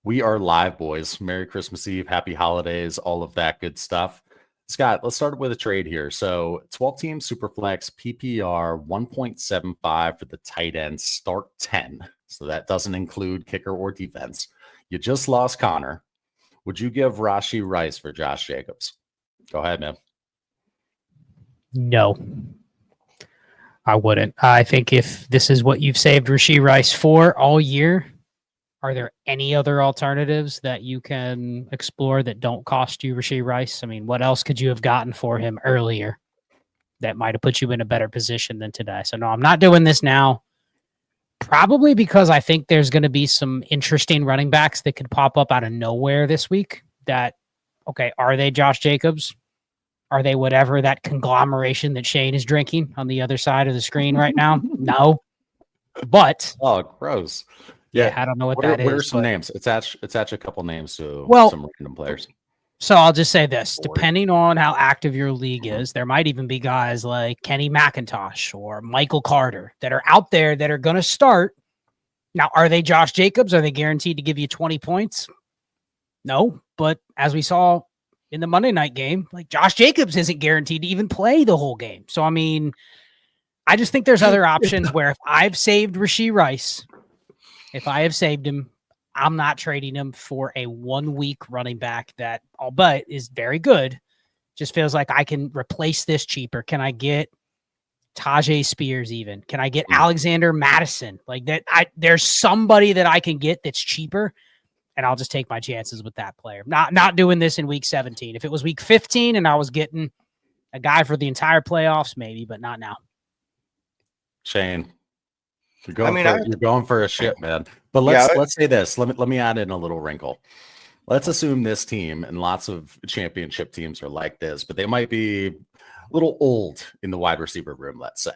We are live, boys. Merry Christmas Eve, happy holidays, all of that good stuff. Scott, let's start with a trade here. So 12-team Superflex PPR 1.75 for the tight end, start 10. So that doesn't include kicker or defense. You just lost Connor. Would you give Rashee Rice for Josh Jacobs? Go ahead, man. No, I wouldn't. I think if this is what you've saved Rashee Rice for all year, are there any other alternatives that you can explore that don't cost you Rashee Rice? I mean, what else could you have gotten for him earlier that might have put you in a better position than today? So no, I'm not doing this now. Probably because I think there's going to be some interesting running backs that could pop up out of nowhere this week that, okay, are they Josh Jacobs? Are they whatever that conglomeration that Shane is drinking on the other side of the screen right now? No. But. Oh, gross. Yeah, I don't know what that is. What are some names? Attach a couple names to some random players. So I'll just say this, depending on how active your league is, there might even be guys like Kenny McIntosh or Michael Carter that are out there that are going to start. Now, are they Josh Jacobs? Are they guaranteed to give you 20 points? No, but as we saw in the Monday night game, like Josh Jacobs isn't guaranteed to even play the whole game. So, I mean, I just think there's other options where if I've saved Rashee Rice, if I have saved him, I'm not trading him for a 1 week running back that I'll bet is very good. Just feels like I can replace this cheaper. Can I get Tajay Spears even? Can I get Alexander Madison? Like that, there's somebody that I can get that's cheaper, and I'll just take my chances with that player. Not doing this in week 17. If it was week 15 and I was getting a guy for the entire playoffs, maybe, but not now. Shane. You're going for a ship, man. But let's say this. Let me add in a little wrinkle. Let's assume this team, and lots of championship teams are like this, but they might be a little old in the wide receiver room, let's say,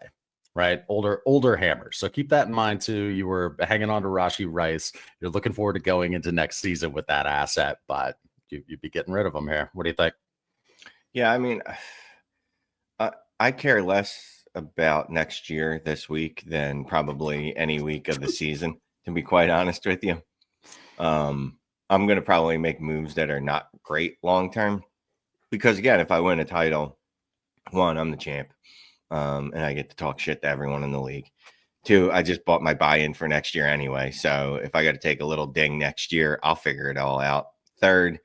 right? Older hammers. So keep that in mind too. You were hanging on to Rashee Rice. You're looking forward to going into next season with that asset, but you'd be getting rid of him here. What do you think? Yeah, I mean, I care less about next year this week than probably any week of the season, to be quite honest with you. I'm going to probably make moves that are not great long term because, again, if I win a title, one, I'm the champ, and I get to talk shit to everyone in the league. Two, I just bought my buy-in for next year anyway, so if I got to take a little ding next year, I'll figure it all out. Third,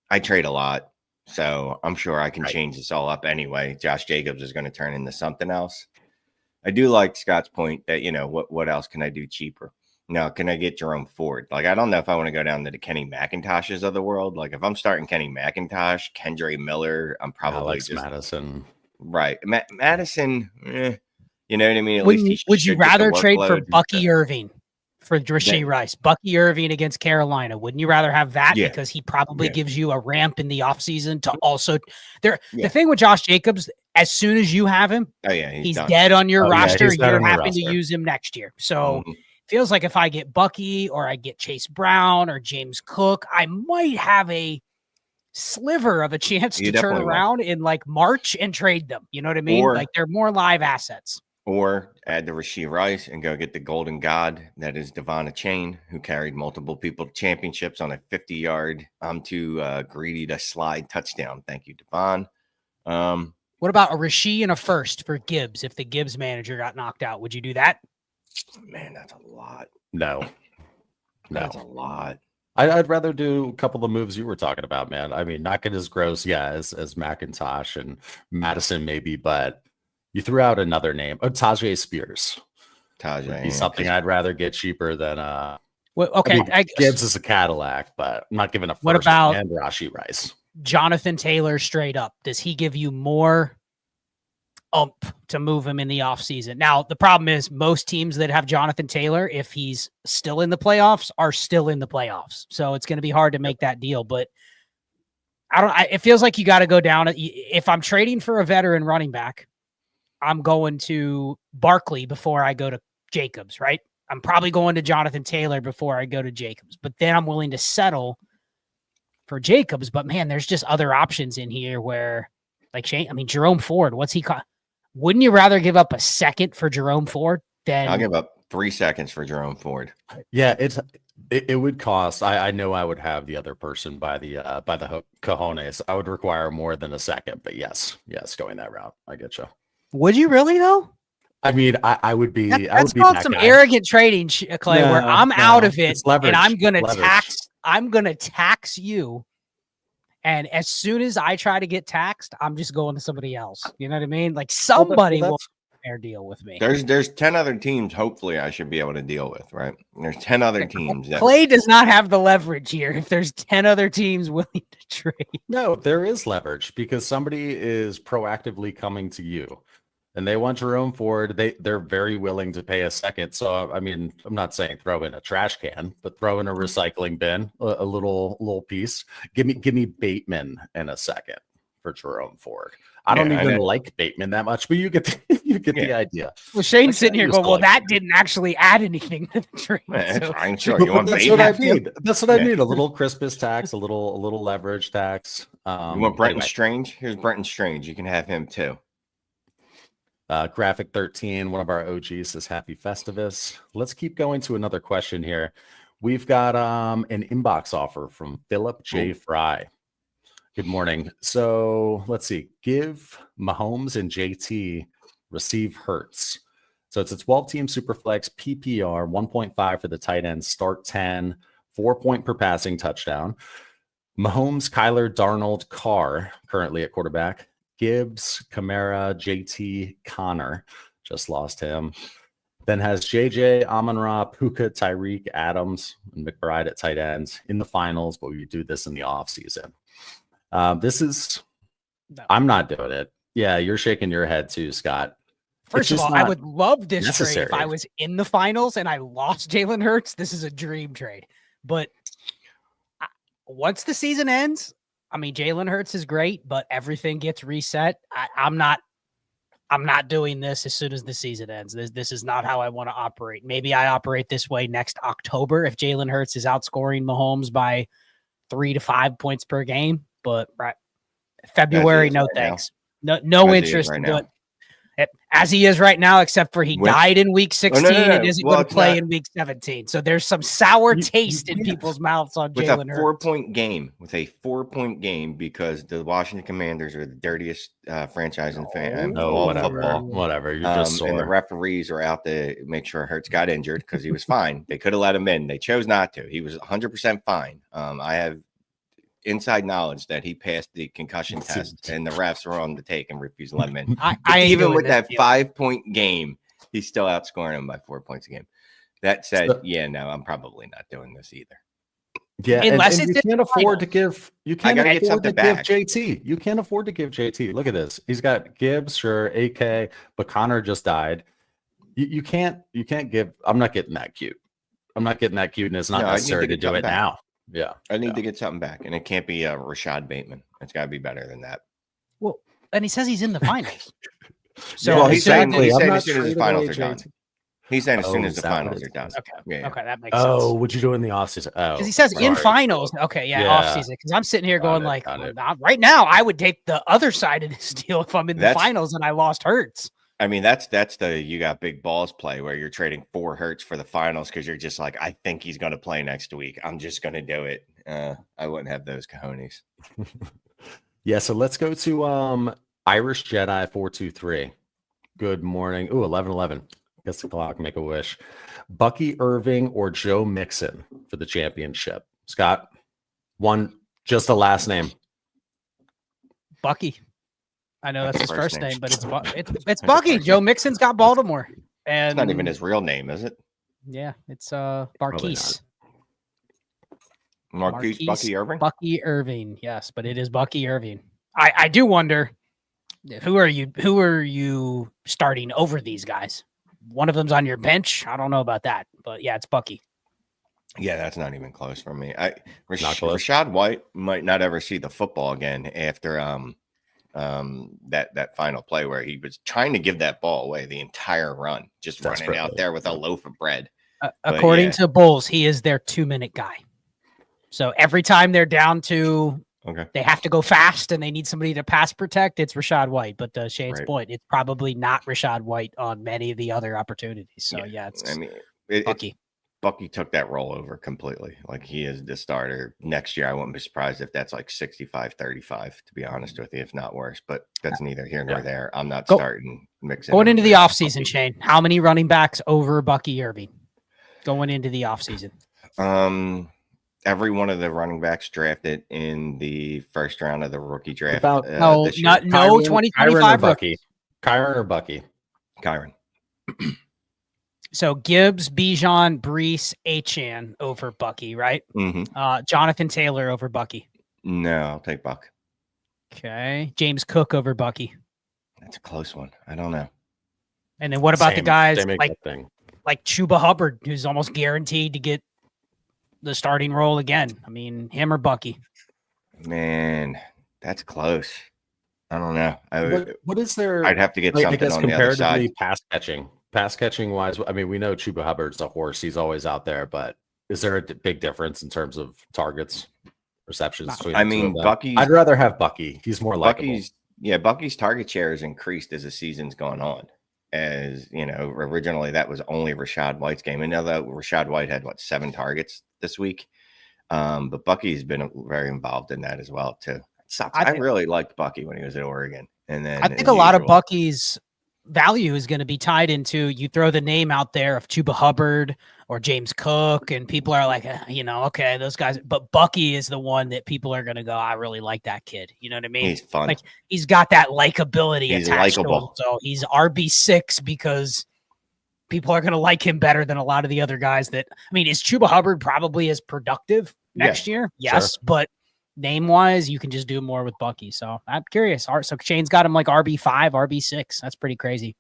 I trade a lot. So I'm sure I can change this all up anyway. Josh Jacobs is going to turn into something else. I do like Scott's point that, what else can I do cheaper? Now, can I get Jerome Ford? Like, I don't know if I want to go down to the Kenny McIntoshes of the world. Like, if I'm starting Kenny McIntosh, Kendre Miller, I'm probably Alex Madison. Right. Madison, you know what I mean? Would you rather trade for Bucky Irving? For Rashee Rice, Bucky Irving against Carolina. Wouldn't you rather have that? Yeah. Because he probably gives you a ramp in the offseason to also there. Yeah. The thing with Josh Jacobs, as soon as you have him, he's dead on your roster. You're happy to use him next year. So feels like if I get Bucky or I get Chase Brown or James Cook, I might have a sliver of a chance to turn around in like March and trade them. You know what I mean? Like they're more live assets. Or add the Rashee Rice and go get the golden god that is Devon Achane, who carried multiple people to championships on a 50-yard. I'm too greedy to slide touchdown. Thank you, Devon. What about a Rashee and a first for Gibbs if the Gibbs manager got knocked out? Would you do that? Man, that's a lot. No. That's a lot. I'd rather do a couple of moves you were talking about, man. I mean, not get as gross, as McIntosh and Madison maybe, but you threw out another name. Oh, Tajay Spears. Tajay. Something I'd rather get cheaper than Gibbs is a Cadillac, but I'm not giving a first. What about and Rashee Rice? Jonathan Taylor straight up. Does he give you more to move him in the offseason? Now, the problem is most teams that have Jonathan Taylor, if he's still in the playoffs, are still in the playoffs. So it's going to be hard to make that deal, but it feels like you got to go down. If I'm trading for a veteran running back, I'm going to Barkley before I go to Jacobs, right? I'm probably going to Jonathan Taylor before I go to Jacobs, but then I'm willing to settle for Jacobs. But man, there's just other options in here where like Jerome Ford, what's he called? Wouldn't you rather give up a second for Jerome Ford than I'll give up 3 seconds for Jerome Ford? Yeah. It would cost. I know I would have the other person by the cojones. I would require more than a second, but yes, going that route. I get you. Would you really though? I mean, I would be. That's called some arrogant trading, Clay. Where I'm out of it, and I'm gonna tax you. And as soon as I try to get taxed, I'm just going to somebody else. You know what I mean? Like somebody will fair deal with me. There's 10 other teams. Hopefully, I should be able to deal with. Right? There's 10 other teams. Clay does not have the leverage here. If there's 10 other teams willing to trade, no, there is leverage because somebody is proactively coming to you. And they want Jerome Ford. They're very willing to pay a second. So I mean, I'm not saying throw in a trash can, but throw in a recycling bin, a little piece. Give me Bateman in a second for Jerome Ford. I don't even like Bateman that much, but you get the idea. Well, Shane's sitting here going, "Well, that didn't actually add anything to the trade." I'm sure you want that's what I mean. That's what I mean. A little Christmas tax, a little leverage tax. You want Brenton Strange? Here's Brenton Strange. You can have him too. Graphic 13, one of our OGs, says Happy Festivus. Let's keep going to another question here. We've got an inbox offer from Philip J. Fry. Good morning. So let's see. Give Mahomes and JT, receive Hurts. So it's a 12-team Superflex PPR, 1.5 for the tight end, start 10, 4-point per passing touchdown. Mahomes, Kyler, Darnold, Carr, currently at quarterback. Gibbs, Kamara, JT, Connor, just lost him. Then has JJ, Amon-Ra, Puka, Tyreek, Adams, and McBride at tight ends in the finals, but we do this in the offseason. I'm not doing it. Yeah, you're shaking your head too, Scott. First of all, I would love this trade if I was in the finals and I lost Jalen Hurts. This is a dream trade. But once the season ends, I mean, Jalen Hurts is great, but everything gets reset. I'm not doing this as soon as the season ends. This is not how I want to operate. Maybe I operate this way next October if Jalen Hurts is outscoring Mahomes by 3 to 5 points per game. But February, no thanks. No interest in doing as he is right now, except for he died in week 16 and isn't going to play in week 17. So there's some sour taste in people's mouths on Jalen Hurts. With a 4-point game, because the Washington Commanders are the dirtiest franchise in football. Whatever. You're just sore. And the referees are out to make sure Hurts got injured because he was fine. They could have let him in. They chose not to. He was 100% fine. I have inside knowledge that he passed the concussion test, and the refs were on the take and refused to let him in. Even with that 5-point game, he's still outscoring him by 4 points a game. That said, I'm probably not doing this either. Yeah, unless you can't afford to give. You can't afford to give JT. You can't afford to give JT. Look at this. He's got Gibbs, sure, AK, but Connor just died. You can't give. I'm not getting that cute. I'm not getting that cute, and it's not necessary to do it now. Yeah, I need to get something back, and it can't be Rashad Bateman. It's got to be better than that. Well, and he says he's in the finals. So he's saying as soon as the finals are done. He's saying as soon as the finals are done. Okay, okay, that makes sense. Oh, would you do it in the offseason? Oh, because he says in finals. Okay, offseason. Because I'm sitting here going right now, I would take the other side of this deal if I'm in the finals and I lost Hurts. I mean, that's the you got big balls play where you're trading 4 Hurts for the finals because you're just like, I think he's going to play next week. I'm just going to do it. I wouldn't have those cojones. Yeah, so let's go to Irish Jedi 423. Good morning. Ooh, 11:11. Guess the clock, make a wish. Bucky Irving or Joe Mixon for the championship? Scott, just the last name. Bucky. I know that's his first name, but it's Bucky. Joe Mixon's got Baltimore. And it's not even his real name, is it? Yeah, it's Marquise. Marquise Bucky Irving? Bucky Irving, yes, but it is Bucky Irving. I do wonder, who are you starting over these guys? One of them's on your bench. I don't know about that, but yeah, it's Bucky. Yeah, that's not even close for me. Rashad White might not ever see the football again after that final play where he was trying to give that ball away the entire run, just running out there with a loaf of bread. According to Bulls, he is their 2-minute guy. So every time they're down to they have to go fast and they need somebody to pass protect, it's Rashad White. But Shane's point, it's probably not Rashad White on many of the other opportunities. So it's Bucky. Bucky took that role over completely. Like, he is the starter next year. I wouldn't be surprised if that's like 65-35, to be honest with you, if not worse. But that's neither here nor there. I'm not starting Mixon. Going into the offseason, Shane, how many running backs over Bucky Irving going into the offseason? Every one of the running backs drafted in the first round of the rookie draft. No 2025 Bucky. Kyron or Bucky? Kyron. So Gibbs, Bijan, Brees, Achane over Bucky, right? Mm-hmm. Jonathan Taylor over Bucky. No, I'll take Buck. Okay. James Cook over Bucky. That's a close one. I don't know. And then what about the guys like Chuba Hubbard, who's almost guaranteed to get the starting role again? I mean, him or Bucky? Man, that's close. I don't know. What is there? I'd have to get something on the other side. Pass catching wise, I mean, we know Chuba Hubbard's a horse. He's always out there, but is there a big difference in terms of targets, receptions? I mean, Bucky. I'd rather have Bucky. He's more likable. Bucky's target share has increased as the season's gone on. As you know, originally that was only Rashad White's game. And now that Rashad White had 7 targets this week. But Bucky's been very involved in that as well, too. I really liked Bucky when he was at Oregon. And then I think a lot of Bucky's value is going to be tied into, you throw the name out there of Chuba Hubbard or James Cook, and people are like, okay, those guys. But Bucky is the one that people are going to go, I really like that kid. You know what I mean? He's fun. Like, he's got that likability he's attached likable. to him. So he's RB6 because people are going to like him better than a lot of the other guys that, I mean, is Chuba Hubbard probably as productive next year? Yes, sure. But name-wise, you can just do more with Bucky. So I'm curious. So Shane's got him like RB5, RB6. That's pretty crazy.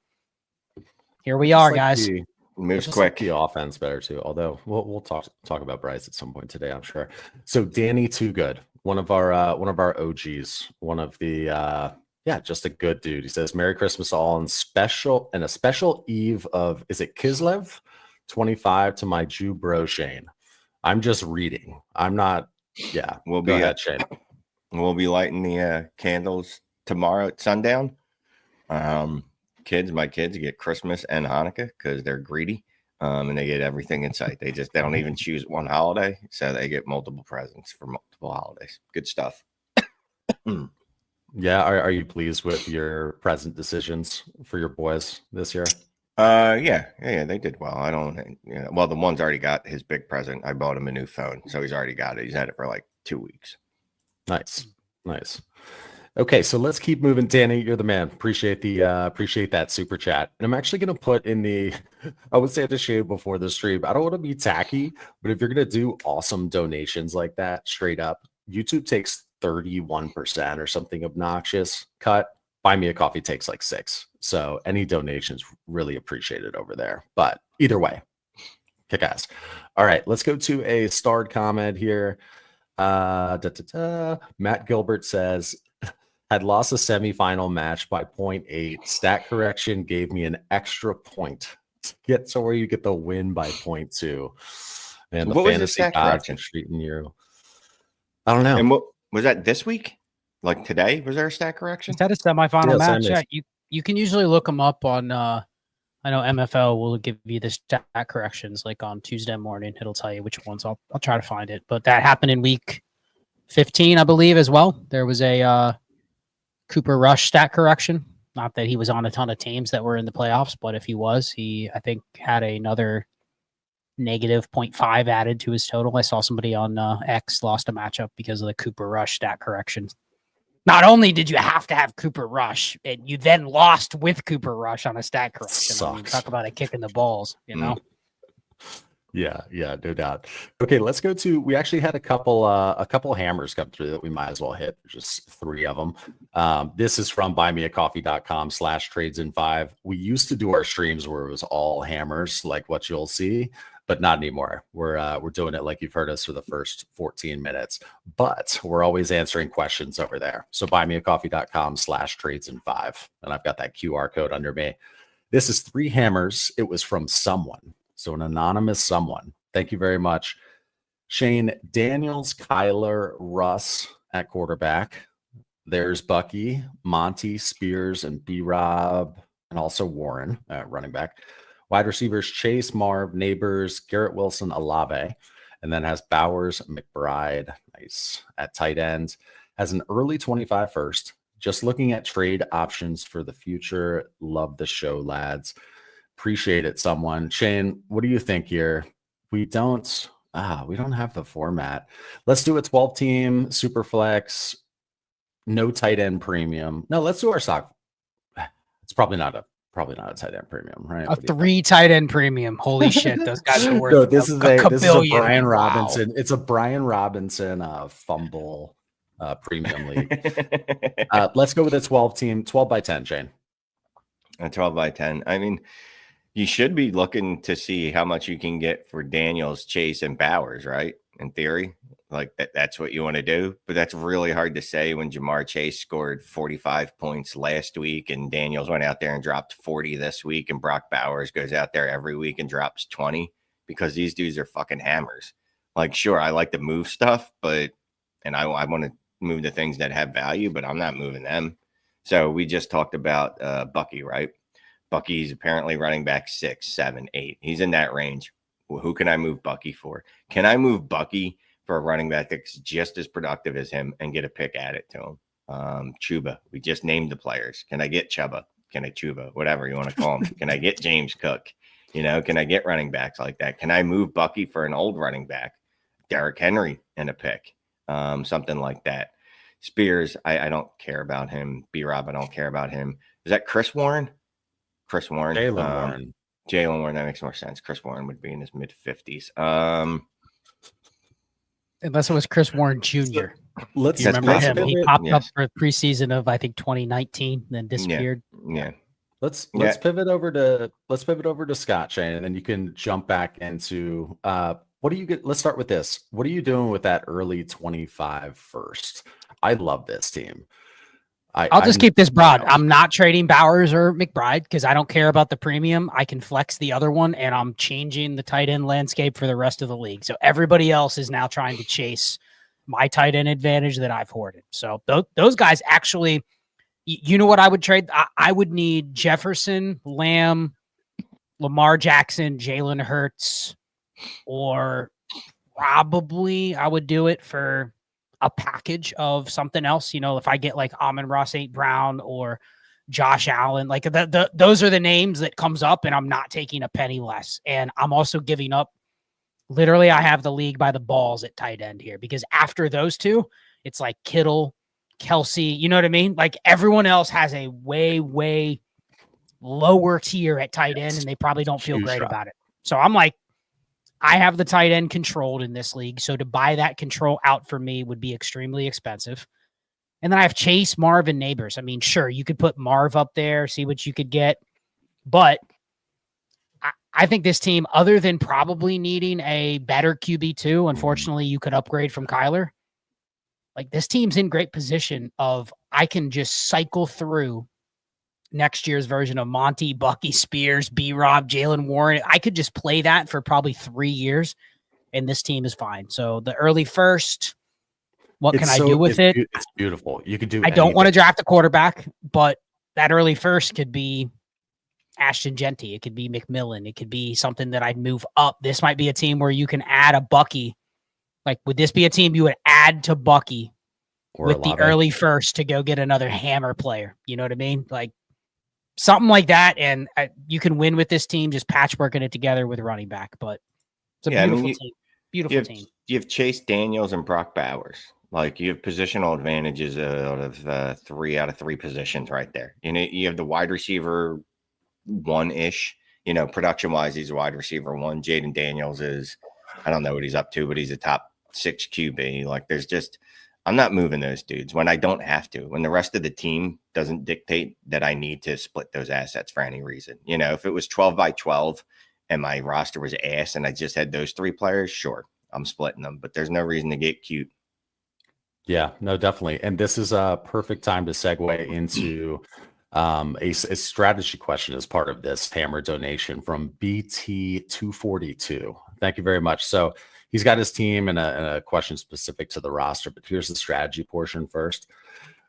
Here we are, guys. Moves quick. The offense better too. Although we'll talk about Bryce at some point today, I'm sure. So Danny Too Good, one of our OGs, one of the just a good dude. He says, "Merry Christmas all, and a special eve of, is it Kislev 25 to my Jew bro Shane." I'm just reading. I'm not. Yeah, we'll be lighting the candles tomorrow at sundown. My kids get Christmas and Hanukkah because they're greedy, and they get everything in sight. They don't even choose one holiday, so they get multiple presents for multiple holidays. Good stuff. Yeah, are you pleased with your present decisions for your boys this year? Yeah, they did well. Well, the one's already got his big present. I bought him a new phone, so he's already got it. He's had it for like 2 weeks. Nice. Okay, so let's keep moving. Danny, you're the man. Appreciate that super chat. And I'm actually going to put in I would say it to Shane before the stream. I don't want to be tacky, but if you're going to do awesome donations like that, straight up, YouTube takes 31% or something obnoxious cut. Buy Me a Coffee takes like 6%. So any donations really appreciated over there. But either way, kick ass. All right, let's go to a starred comment here. Matt Gilbert says, had lost a semifinal match by 0.8. Stat correction gave me an extra point to get to where you get the win by 0.2. And the fantasy gods are treating you. I don't know. And what was that this week? Like today? Was there a stat correction? Is that a semifinal match? Yeah, you can usually look them up on. I know MFL will give you the stat corrections like on Tuesday morning. It'll tell you which ones. I'll try to find it. But that happened in week 15, I believe, as well. There was a Cooper Rush stat correction. Not that he was on a ton of teams that were in the playoffs, but if he was, he I think had another negative 0.5 added to his total. I saw somebody on X lost a matchup because of the Cooper Rush stat correction. Not only did you have to have Cooper Rush, and you then lost with Cooper Rush on a stat correction. I mean, talk about a kick in the balls, you know? Yeah, no doubt. Okay, let's go to, we actually had a couple hammers come through that we might as well hit. Just 3 of them. This is from buymeacoffee.com/trades-in-5. We used to do our streams where it was all hammers, like what you'll see, but not anymore. We're doing it like you've heard us for the first 14 minutes, but we're always answering questions over there. So buymeacoffee.com/trades-in-5. And I've got that QR code under me. This is 3 hammers. It was from someone. So an anonymous someone. Thank you very much. Shane, Daniels, Kyler, Russ at quarterback. There's Bucky, Monty, Spears, and B-Rob, and also Warren at running back. Wide receivers, Chase, Marv, Neighbors, Garrett Wilson, Olave, and then has Bowers, McBride. Nice. At tight end, has an early 25 first. Just looking at trade options for the future. Love the show, lads. Appreciate it, someone. Shane, what do you think here? We don't have the format. Let's do a 12-team super flex, no tight end premium. No, let's do our stock. It's probably not a tight end premium, right? A 3 tight end premium. Holy shit, those guys are worth. No, this is a Brian wow. Robinson. It's a Brian Robinson fumble premium league. Let's go with a 12-team, 12 by 10, Shane. A 12 by 10. I mean, you should be looking to see how much you can get for Daniels, Chase, and Bowers, right? In theory, like that's what you want to do. But that's really hard to say when Jamar Chase scored 45 points last week and Daniels went out there and dropped 40 this week, and Brock Bowers goes out there every week and drops 20, because these dudes are fucking hammers. Like, sure, I like to move stuff, and I want to move the things that have value, but I'm not moving them. So we just talked about Bucky, right? Bucky's apparently running back 6, 7, 8. He's in that range. Well, who can I move Bucky for? Can I move Bucky for a running back that's just as productive as him and get a pick added to him? Chuba. We just named the players. Can I get Chuba? Can I Chuba? Whatever you want to call him. Can I get James Cook? Can I get running backs like that? Can I move Bucky for an old running back? Derrick Henry and a pick. Something like that. Spears, I don't care about him. B-Rob, I don't care about him. Is that Chris Warren? Chris Warren. Jalen Warren, that makes more sense. Chris Warren would be in his mid-50s. Unless it was Chris Warren Jr. Let's remember him. He popped up for preseason of, I think, 2019, then disappeared. Yeah. Let's pivot over to Scott, Shane, and then you can jump back into what do you get? Let's start with this. What are you doing with that early 25 first? I love this team. I'll just keep this broad. I'm not trading Bowers or McBride because I don't care about the premium. I can flex the other one, and I'm changing the tight end landscape for the rest of the league. So everybody else is now trying to chase my tight end advantage that I've hoarded. So those guys actually, you know what I would trade? I would need Jefferson, Lamb, Lamar Jackson, Jalen Hurts, or probably I would do it for a package of something else. If I get like Amon-Ra St. Brown or Josh Allen, like those are the names that comes up, and I'm not taking a penny less. And I'm also giving up. Literally, I have the league by the balls at tight end here, because after those two, it's like Kittle, Kelsey, you know what I mean? Like everyone else has a way, way lower tier at tight end, and they probably don't feel great about it. So I'm like, I have the tight end controlled in this league. So to buy that control out for me would be extremely expensive. And then I have Chase, Marv, and Neighbors. I mean, sure, you could put Marv up there, see what you could get. But I think this team, other than probably needing a better QB2, unfortunately, you could upgrade from Kyler. Like, this team's in great position of I can just cycle through next year's version of Monty, Bucky, Spears, B-Rob, Jalen Warren. I could just play that for probably 3 years, and this team is fine. So the early first, what can I do with it? It's beautiful. You could do I don't want to draft a quarterback, but that early first could be Ashton Genty. It could be McMillan. It could be something that I'd move up. This might be a team where you can add a Bucky. Like, would this be a team you would add to Bucky with the early first to go get another hammer player? You know what I mean? Like, something like that, and you can win with this team just patchworking it together with a running back. But it's a beautiful team. Beautiful team. You have Chase Daniels and Brock Bowers. Like, you have positional advantages out of 3 out of 3 positions right there. You have the wide receiver 1-ish. Production-wise, he's a wide receiver 1. Jaden Daniels is, I don't know what he's up to, but he's a top 6 QB. Like, I'm not moving those dudes when I don't have to, when the rest of the team doesn't dictate that I need to split those assets for any reason. If it was 12 by 12 and my roster was ass and I just had those 3 players, sure, I'm splitting them, but there's no reason to get cute. Yeah, no, definitely. And this is a perfect time to segue into a strategy question as part of this hammer donation from BT242. Thank you very much. So he's got his team and a question specific to the roster, but here's the strategy portion first.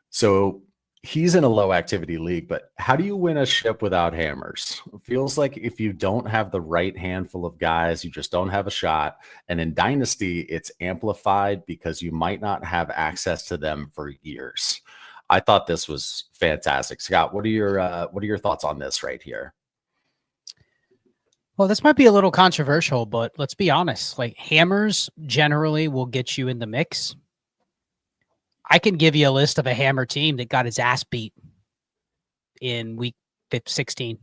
So he's in a low activity league, but how do you win a ship without hammers? It feels like if you don't have the right handful of guys, you just don't have a shot. And in Dynasty, it's amplified because you might not have access to them for years. I thought this was fantastic. Scott, what are your thoughts on this right here? Well, this might be a little controversial, but let's be honest. Like, hammers generally will get you in the mix. I can give you a list of a hammer team that got his ass beat in week 16.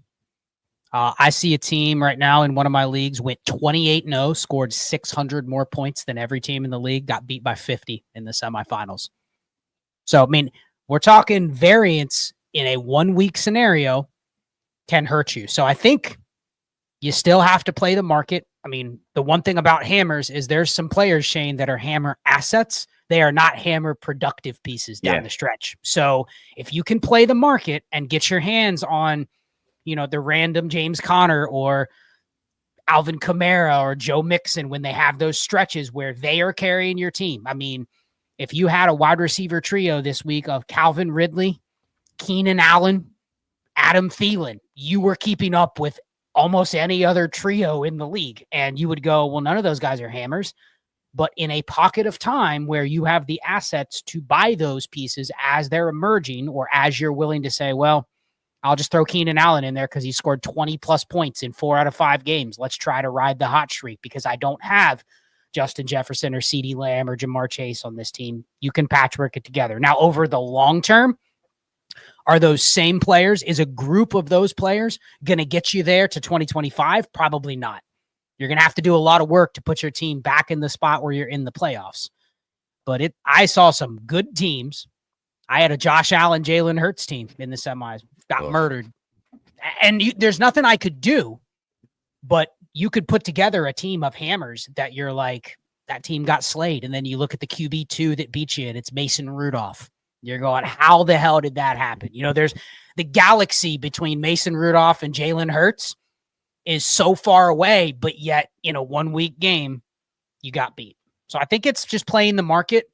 I see a team right now in one of my leagues went 28-0, scored 600 more points than every team in the league, got beat by 50 in the semifinals. So, I mean, we're talking variance in a 1-week scenario can hurt you. So I think you still have to play the market. I mean, the one thing about hammers is there's some players, Shane, that are hammer assets. They are not hammer productive pieces down the stretch. So if you can play the market and get your hands on, the random James Conner or Alvin Kamara or Joe Mixon, when they have those stretches where they are carrying your team. I mean, if you had a wide receiver trio this week of Calvin Ridley, Keenan Allen, Adam Thielen, you were keeping up with almost any other trio in the league. And you would go, well, none of those guys are hammers. But in a pocket of time where you have the assets to buy those pieces as they're emerging, or as you're willing to say, well, I'll just throw Keenan Allen in there because he scored 20+ points in 4 out of 5 games. Let's try to ride the hot streak because I don't have Justin Jefferson or CeeDee Lamb or Jamar Chase on this team. You can patchwork it together. Now, over the long term, are those same players? Is a group of those players going to get you there to 2025? Probably not. You're going to have to do a lot of work to put your team back in the spot where you're in the playoffs. But I saw some good teams. I had a Josh Allen, Jalen Hurts team in the semis. Got murdered. And there's nothing I could do, but you could put together a team of hammers that you're like, that team got slayed. And then you look at the QB2 that beat you, and it's Mason Rudolph. You're going, how the hell did that happen? There's the galaxy between Mason Rudolph and Jalen Hurts is so far away, but yet in a 1-week game, you got beat. So I think it's just playing the market,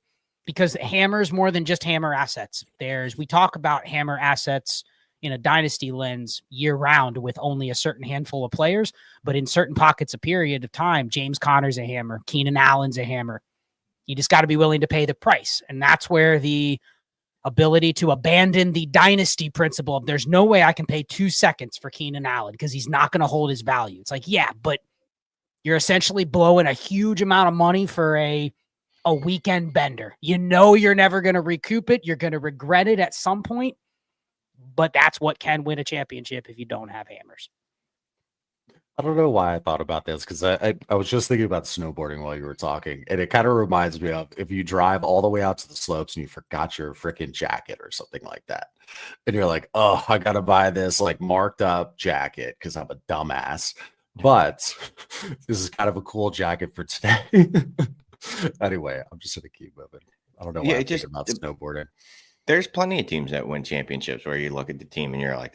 because hammers more than just hammer assets. We talk about hammer assets in a dynasty lens year round with only a certain handful of players, but in certain pockets of period of time, James Conner's a hammer, Keenan Allen's a hammer. You just got to be willing to pay the price. And that's where the ability to abandon the dynasty principle of there's no way I can pay 2 seconds for Keenan Allen because he's not going to hold his value. It's like, yeah, but you're essentially blowing a huge amount of money for a weekend bender. You're never going to recoup it. You're going to regret it at some point, but that's what can win a championship if you don't have hammers. I don't know why I thought about this, because I was just thinking about snowboarding while you were talking, and it kind of reminds me of if you drive all the way out to the slopes and you forgot your freaking jacket or something like that, and you're like, oh, I gotta buy this like marked up jacket because I'm a dumbass, but this is kind of a cool jacket for today. Anyway, I'm just gonna keep moving. I don't know why I'm thinking about snowboarding. There's plenty of teams that win championships where you look at the team and you're like,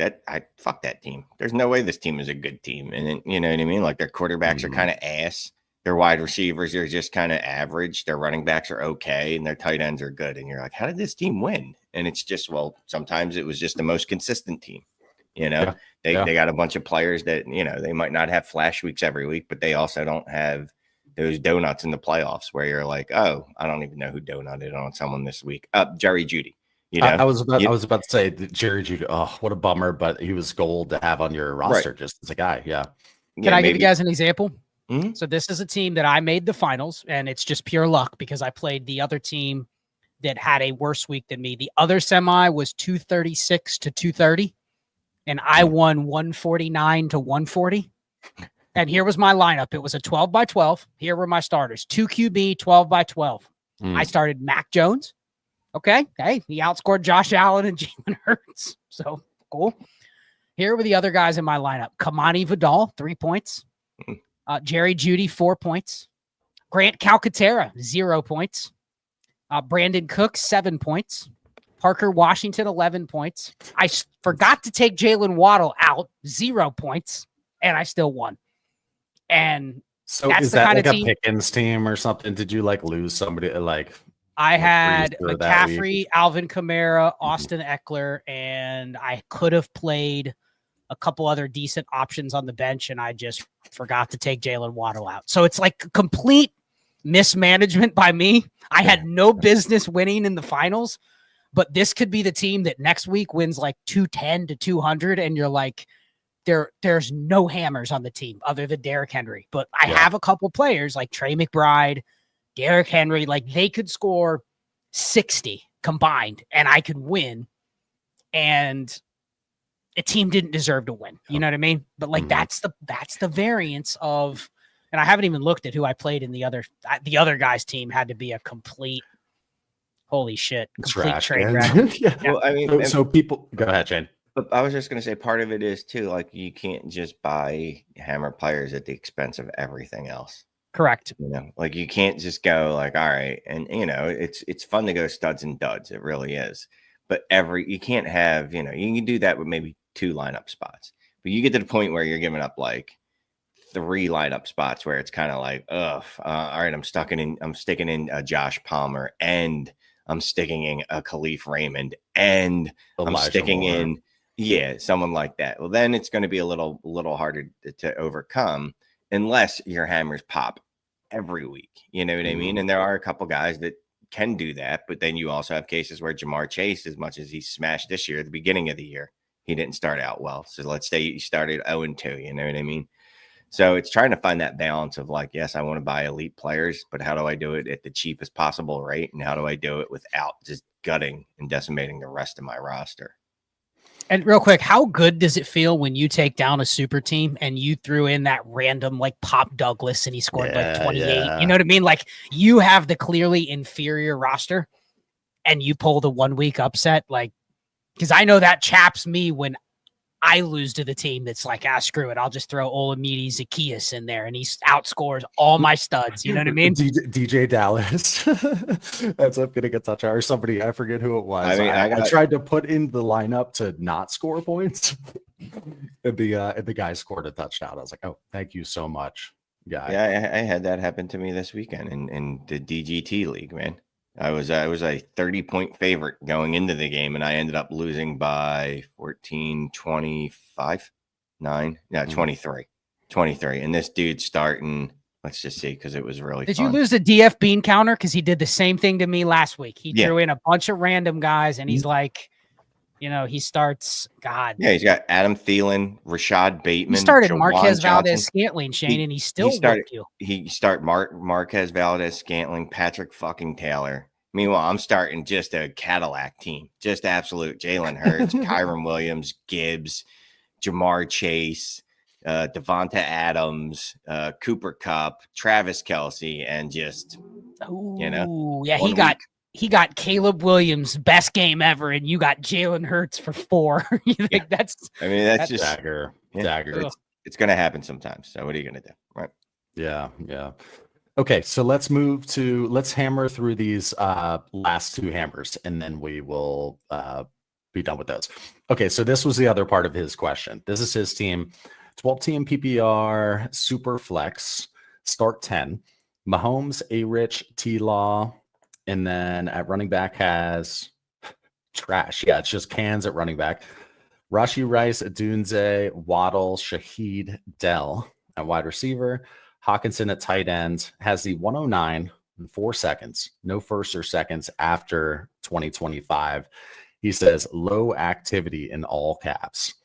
fuck that team. There's no way this team is a good team. And then, you know what I mean? Like, their quarterbacks are kind of ass. Their wide receivers are just kind of average. Their running backs are okay. And their tight ends are good. And you're like, how did this team win? And it's just, well, sometimes it was just the most consistent team. They got a bunch of players that, they might not have flash weeks every week, but they also don't have those donuts in the playoffs where you're like, oh, I don't even know who donutted on someone this week. Jerry Jeudy. I was about to say that Jerry Jeudy. Oh, what a bummer! But he was gold to have on your roster, just as a guy. Yeah. Can I give you guys an example? Mm-hmm. So this is a team that I made the finals, and it's just pure luck because I played the other team that had a worse week than me. The other semi was 236 to 230, and I won 149 to 140. And here was my lineup. It was a 12 by 12. Here were my starters: 2 QB, 12 by 12. I started Mac Jones. Okay. Hey, he outscored Josh Allen and Jalen Hurts. So cool. Here were the other guys in my lineup: Kamani Vidal, 3 points. Jerry Jeudy, 4 points. Grant Calcaterra, 0 points. Brandon Cook, 7 points. Parker Washington, 11 points. I forgot to take Jalen Waddle out, 0 points, and I still won. And so is that like a Pickens team or something? Did you lose somebody I had McCaffrey, Alvin Kamara, Austin Eckler, and I could have played a couple other decent options on the bench, and I just forgot to take Jalen Waddle out. So it's like complete mismanagement by me. I had no business winning in the finals, but this could be the team that next week wins like 210 to 200, and you're like, there's no hammers on the team other than Derrick Henry. But I have a couple players like Trey McBride, Derrick Henry, like they could score 60 combined and I could win. And a team didn't deserve to win. You know what I mean? But like that's the variance of, and I haven't even looked at who I played in the other guy's team. Had to be a complete holy shit, complete trade wreck. Well, I mean, so people go ahead, Shane. But I was just going to say part of it is too, like you can't just buy hammer players at the expense of everything else. Correct. You know, like you can't just go like, all right. And you know, it's fun to go studs and duds. It really is. But you can't have, you know, you can do that with maybe 2 lineup spots, but you get to the point where you're giving up like 3 lineup spots where it's kind of like, all right, I'm sticking in Josh Palmer, and I'm sticking in a Khalif Raymond, and I'm sticking in someone like that. Well, then it's going to be a little harder to overcome unless your hammers pop every week. You know what I mean? And there are a couple guys that can do that, but then you also have cases where Jamar Chase, as much as he smashed this year at the beginning of the year, he didn't start out well. So let's say you started 0-2, you know what I mean? So it's trying to find that balance of like, yes, I want to buy elite players, but how do I do it at the cheapest possible rate? And how do I do it without just gutting and decimating the rest of my roster? And real quick, how good does it feel when you take down a super team and you threw in that random like Pop Douglas and he scored like 28? You know what I mean? Like you have the clearly inferior roster and you pull the 1 week upset. Like, because I know that chaps me when I lose to the team that's like, screw it. I'll just throw Olamide Zaccheaus in there and he outscores all my studs. You know what I mean? DJ Dallas. That's up getting a touchdown or somebody. I forget who it was. I mean, I tried to put in the lineup to not score points. and the guy scored a touchdown. I was like, oh, thank you so much, guy. Yeah, I had that happen to me this weekend in the DGT league, man. I was a 30-point favorite going into the game, and I ended up losing by 14, 25, 9. Yeah, 23. And this dude's starting, let's just see, because it was really Did you lose the DF Bean counter? Because he did the same thing to me last week. He threw in a bunch of random guys, and he's like, you know, he starts, God. Yeah, he's got Adam Thielen, Rashad Bateman. He started Marquez Valdez-Scantling, Shane, and he still whipped you. He started Marquez Valdez-Scantling, Patrick fucking Taylor. Meanwhile, I'm starting just a Cadillac team, just absolute Jalen Hurts, Kyron Williams, Gibbs, Jamar Chase, Devonta Adams, Cooper Kupp, Travis Kelce, and just, you know. Yeah, he got Caleb Williams' best game ever, and you got Jalen Hurts for 4. You think that's just dagger. It's going to happen sometimes. So what are you going to do? Right. Yeah. Okay, so let's hammer through these last 2 hammers, and then we will be done with those. Okay, so this was the other part of his question. This is his team, 12-team PPR, super flex, start 10, Mahomes, A-Rich, T-Law, and then at running back has trash. Yeah, it's just cans at running back. Rashee Rice, Adunze, Waddle, Shaheed, Dell at wide receiver. Hawkinson at tight end, has the 109 in 4 seconds, no first or seconds after 2025. He says low activity in all caps.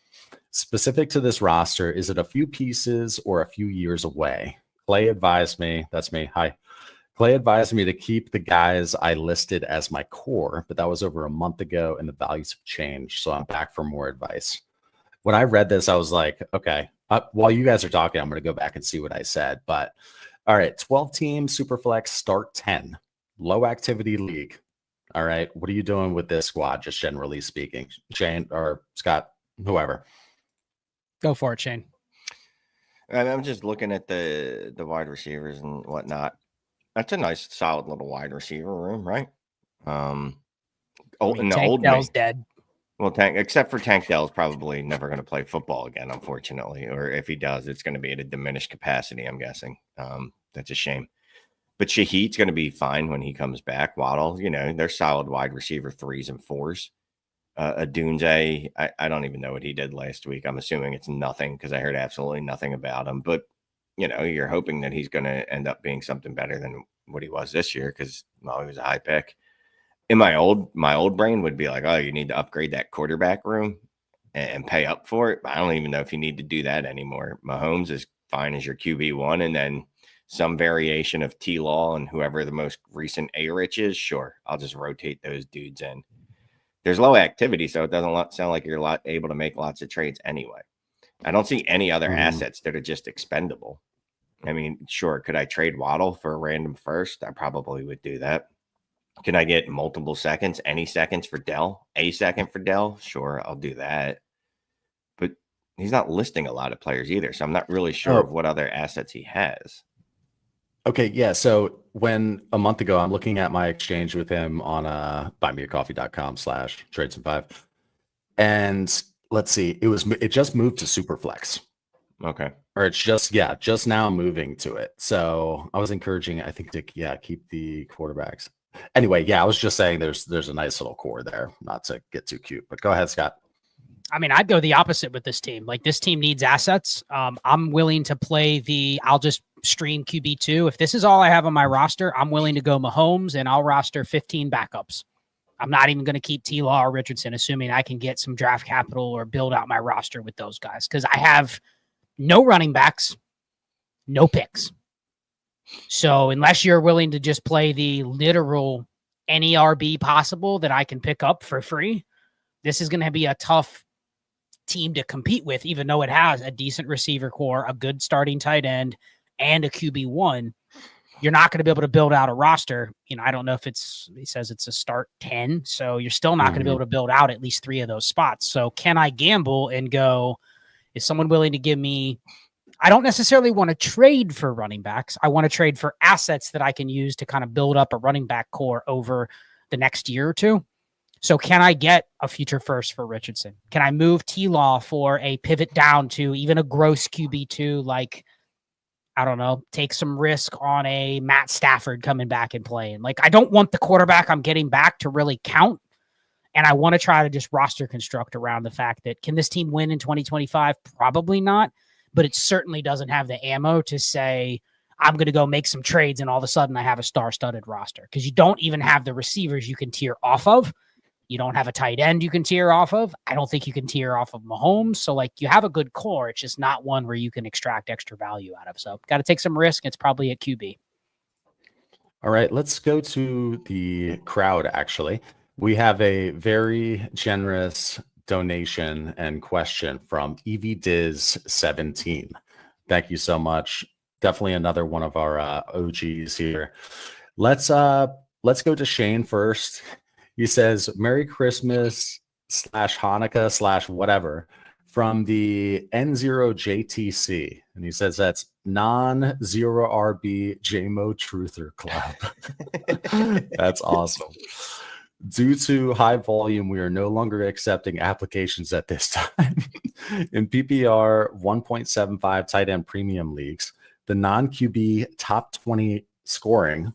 Specific to this roster, is it a few pieces or a few years away? Clay advised me, that's me, hi. Clay advised me to keep the guys I listed as my core, but that was over a month ago and the values have changed. So I'm back for more advice. When I read this, I was like, okay, while you guys are talking, I'm going to go back and see what I said. But all right, 12-team Superflex, start 10, low activity league. All right, what are you doing with this squad, just generally speaking? Shane or Scott, whoever. Go for it, Shane. I'm just looking at the wide receivers and whatnot. That's a nice, solid little wide receiver room, right? Tank Dell's dead. Well, except for Tank Dell's probably never going to play football again, unfortunately. Or if he does, it's going to be at a diminished capacity, I'm guessing. That's a shame. But Shaheed's going to be fine when he comes back. Waddle, they're solid wide receiver 3s and 4s. Adunze, I don't even know what he did last week. I'm assuming it's nothing because I heard absolutely nothing about him. But, you're hoping that he's going to end up being something better than what he was this year because, he was a high pick. In my old brain would be like, oh, you need to upgrade that quarterback room and pay up for it. But I don't even know if you need to do that anymore. Mahomes is fine as your QB1, and then some variation of T-Law and whoever the most recent A-Rich is. Sure, I'll just rotate those dudes in. There's low activity, so it doesn't sound like you're able to make lots of trades anyway. I don't see any other assets that are just expendable. I mean, sure, could I trade Waddle for a random first? I probably would do that. Can I get multiple seconds, any seconds for Dell? A second for Dell? Sure, I'll do that. But he's not listing a lot of players either, so I'm not really sure of what other assets he has. Okay, yeah. So when a month ago, I'm looking at my exchange with him on buymeacoffee.com/trades5. And let's see, it just moved to Superflex. Okay. Or it's just now moving to it. So I was encouraging, I think, to keep the quarterbacks. Anyway, I was just saying there's a nice little core there, not to get too cute, but go ahead, Scott. I mean, I'd go the opposite with this team. Like, this team needs assets. I'm willing to play I'll just stream QB2. If this is all I have on my roster, I'm willing to go Mahomes and I'll roster 15 backups. I'm not even going to keep T-Law or Richardson, assuming I can get some draft capital or build out my roster with those guys. Because I have no running backs, no picks. So unless you're willing to just play the literal any RB possible that I can pick up for free, this is going to be a tough team to compete with, even though it has a decent receiver core, a good starting tight end, and a QB1. You're not going to be able to build out a roster. I don't know if he says it's a start 10. So you're still not going to be able to build out at least 3 of those spots. So can I gamble and go, is someone willing to give me, I don't necessarily want to trade for running backs. I want to trade for assets that I can use to kind of build up a running back core over the next year or two. So can I get a future first for Richardson? Can I move T-Law for a pivot down to even a gross QB2? Like, I don't know, take some risk on a Matt Stafford coming back and playing. Like, I don't want the quarterback I'm getting back to really count. And I want to try to just roster construct around the fact that, can this team win in 2025? Probably not, but it certainly doesn't have the ammo to say, I'm going to go make some trades and all of a sudden I have a star-studded roster, because you don't even have the receivers you can tier off of. You don't have a tight end you can tier off of. I don't think you can tier off of Mahomes. So, like, you have a good core. It's just not one where you can extract extra value out of. So, got to take some risk. It's probably at QB. All right, let's go to the crowd, actually. We have a very generous donation and question from EVDiz17. Thank you so much. Definitely another one of our OGs here. Let's go to Shane first. He says, Merry Christmas / Hanukkah / whatever from the N0JTC. And he says that's non-zero RB JMO Truther Club. That's awesome. Due to high volume, we are no longer accepting applications at this time. In PPR 1.75 tight end premium leagues, the non-QB top 20 scoring,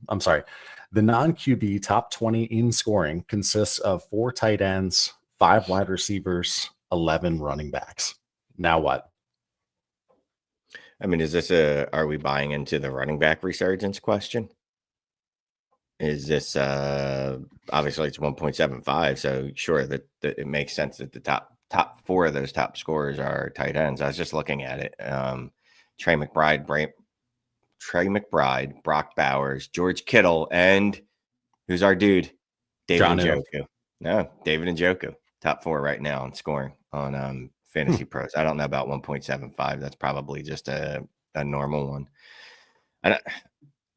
the non-QB top 20 in scoring consists of 4 tight ends, 5 wide receivers, 11 running backs. Now what? I mean, are we buying into the running back resurgence question? Is this, obviously it's 1.75. So sure that it makes sense that the top 4 of those top scorers are tight ends. I was just looking at it. Trey McBride, Brock Bowers, George Kittle, and who's our dude? David Njoku. No, David Njoku. Top 4 right now in scoring on Fantasy Pros. I don't know about 1.75. That's probably just a normal one. I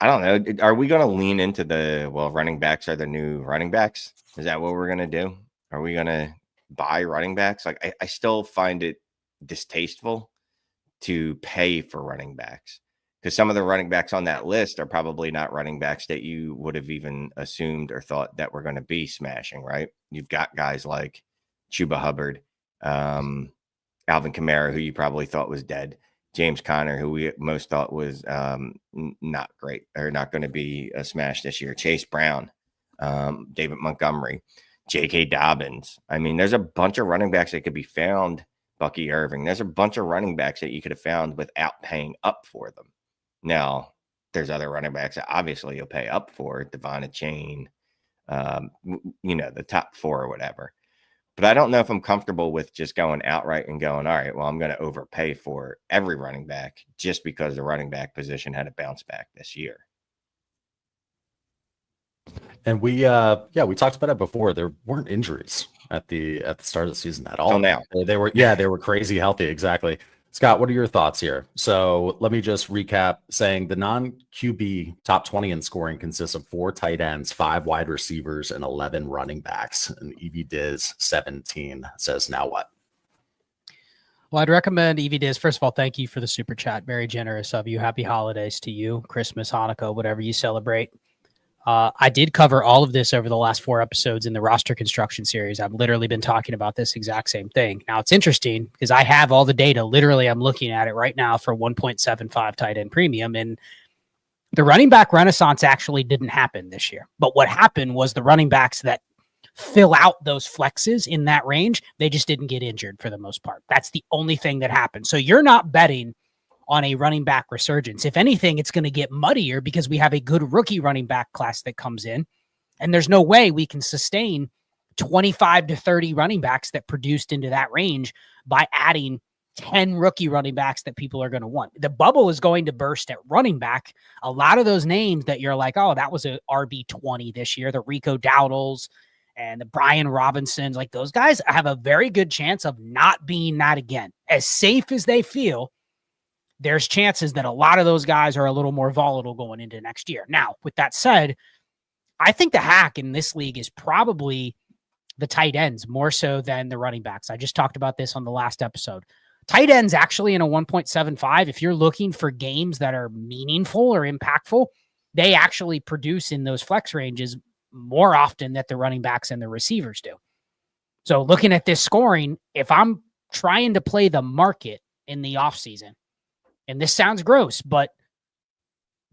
don't know. Are we going to lean into running backs are the new running backs? Is that what we're going to do? Are we going to buy running backs? Like, I still find it distasteful to pay for running backs, because some of the running backs on that list are probably not running backs that you would have even assumed or thought that were going to be smashing, right? You've got guys like Chuba Hubbard, Alvin Kamara, who you probably thought was dead, James Conner, who we most thought was not great or not going to be a smash this year. Chase Brown, David Montgomery, J.K. Dobbins. I mean, there's a bunch of running backs that could be found. Bucky Irving. There's a bunch of running backs that you could have found without paying up for them. Now, there's other running backs that obviously you'll pay up for, Devon Chain, the top 4 or whatever. But I don't know if I'm comfortable with just going outright and going, all right, well, I'm going to overpay for every running back just because the running back position had a bounce back this year. And we talked about it before. There weren't injuries at the start of the season at all. Till now. They were crazy healthy. Exactly. Scott, what are your thoughts here? So let me just recap saying the non-QB top 20 in scoring consists of 4 tight ends, 5 wide receivers, and 11 running backs. And EV-Diz 17 says, now what? Well, I'd recommend EV-Diz. First of all, thank you for the super chat. Very generous of you. Happy holidays to you. Christmas, Hanukkah, whatever you celebrate. I did cover all of this over the last 4 episodes in the roster construction series. I've literally been talking about this exact same thing. Now, it's interesting because I have all the data. Literally, I'm looking at it right now for 1.75 tight end premium. And the running back renaissance actually didn't happen this year. But what happened was the running backs that fill out those flexes in that range, they just didn't get injured for the most part. That's the only thing that happened. So you're not betting on a running back resurgence. If anything, it's going to get muddier because we have a good rookie running back class that comes in, and there's no way we can sustain 25 to 30 running backs that produced into that range by adding 10 rookie running backs that people are going to want. The bubble is going to burst at running back. A lot of those names that you're like, oh, that was a RB20 this year, the Rico Dowdles and the Brian Robinsons, like those guys have a very good chance of not being that again. As safe as they feel, there's chances that a lot of those guys are a little more volatile going into next year. Now, with that said, I think the hack in this league is probably the tight ends more so than the running backs. I just talked about this on the last episode. Tight ends actually in a 1.75, if you're looking for games that are meaningful or impactful, they actually produce in those flex ranges more often than the running backs and the receivers do. So looking at this scoring, if I'm trying to play the market in the offseason, and this sounds gross, but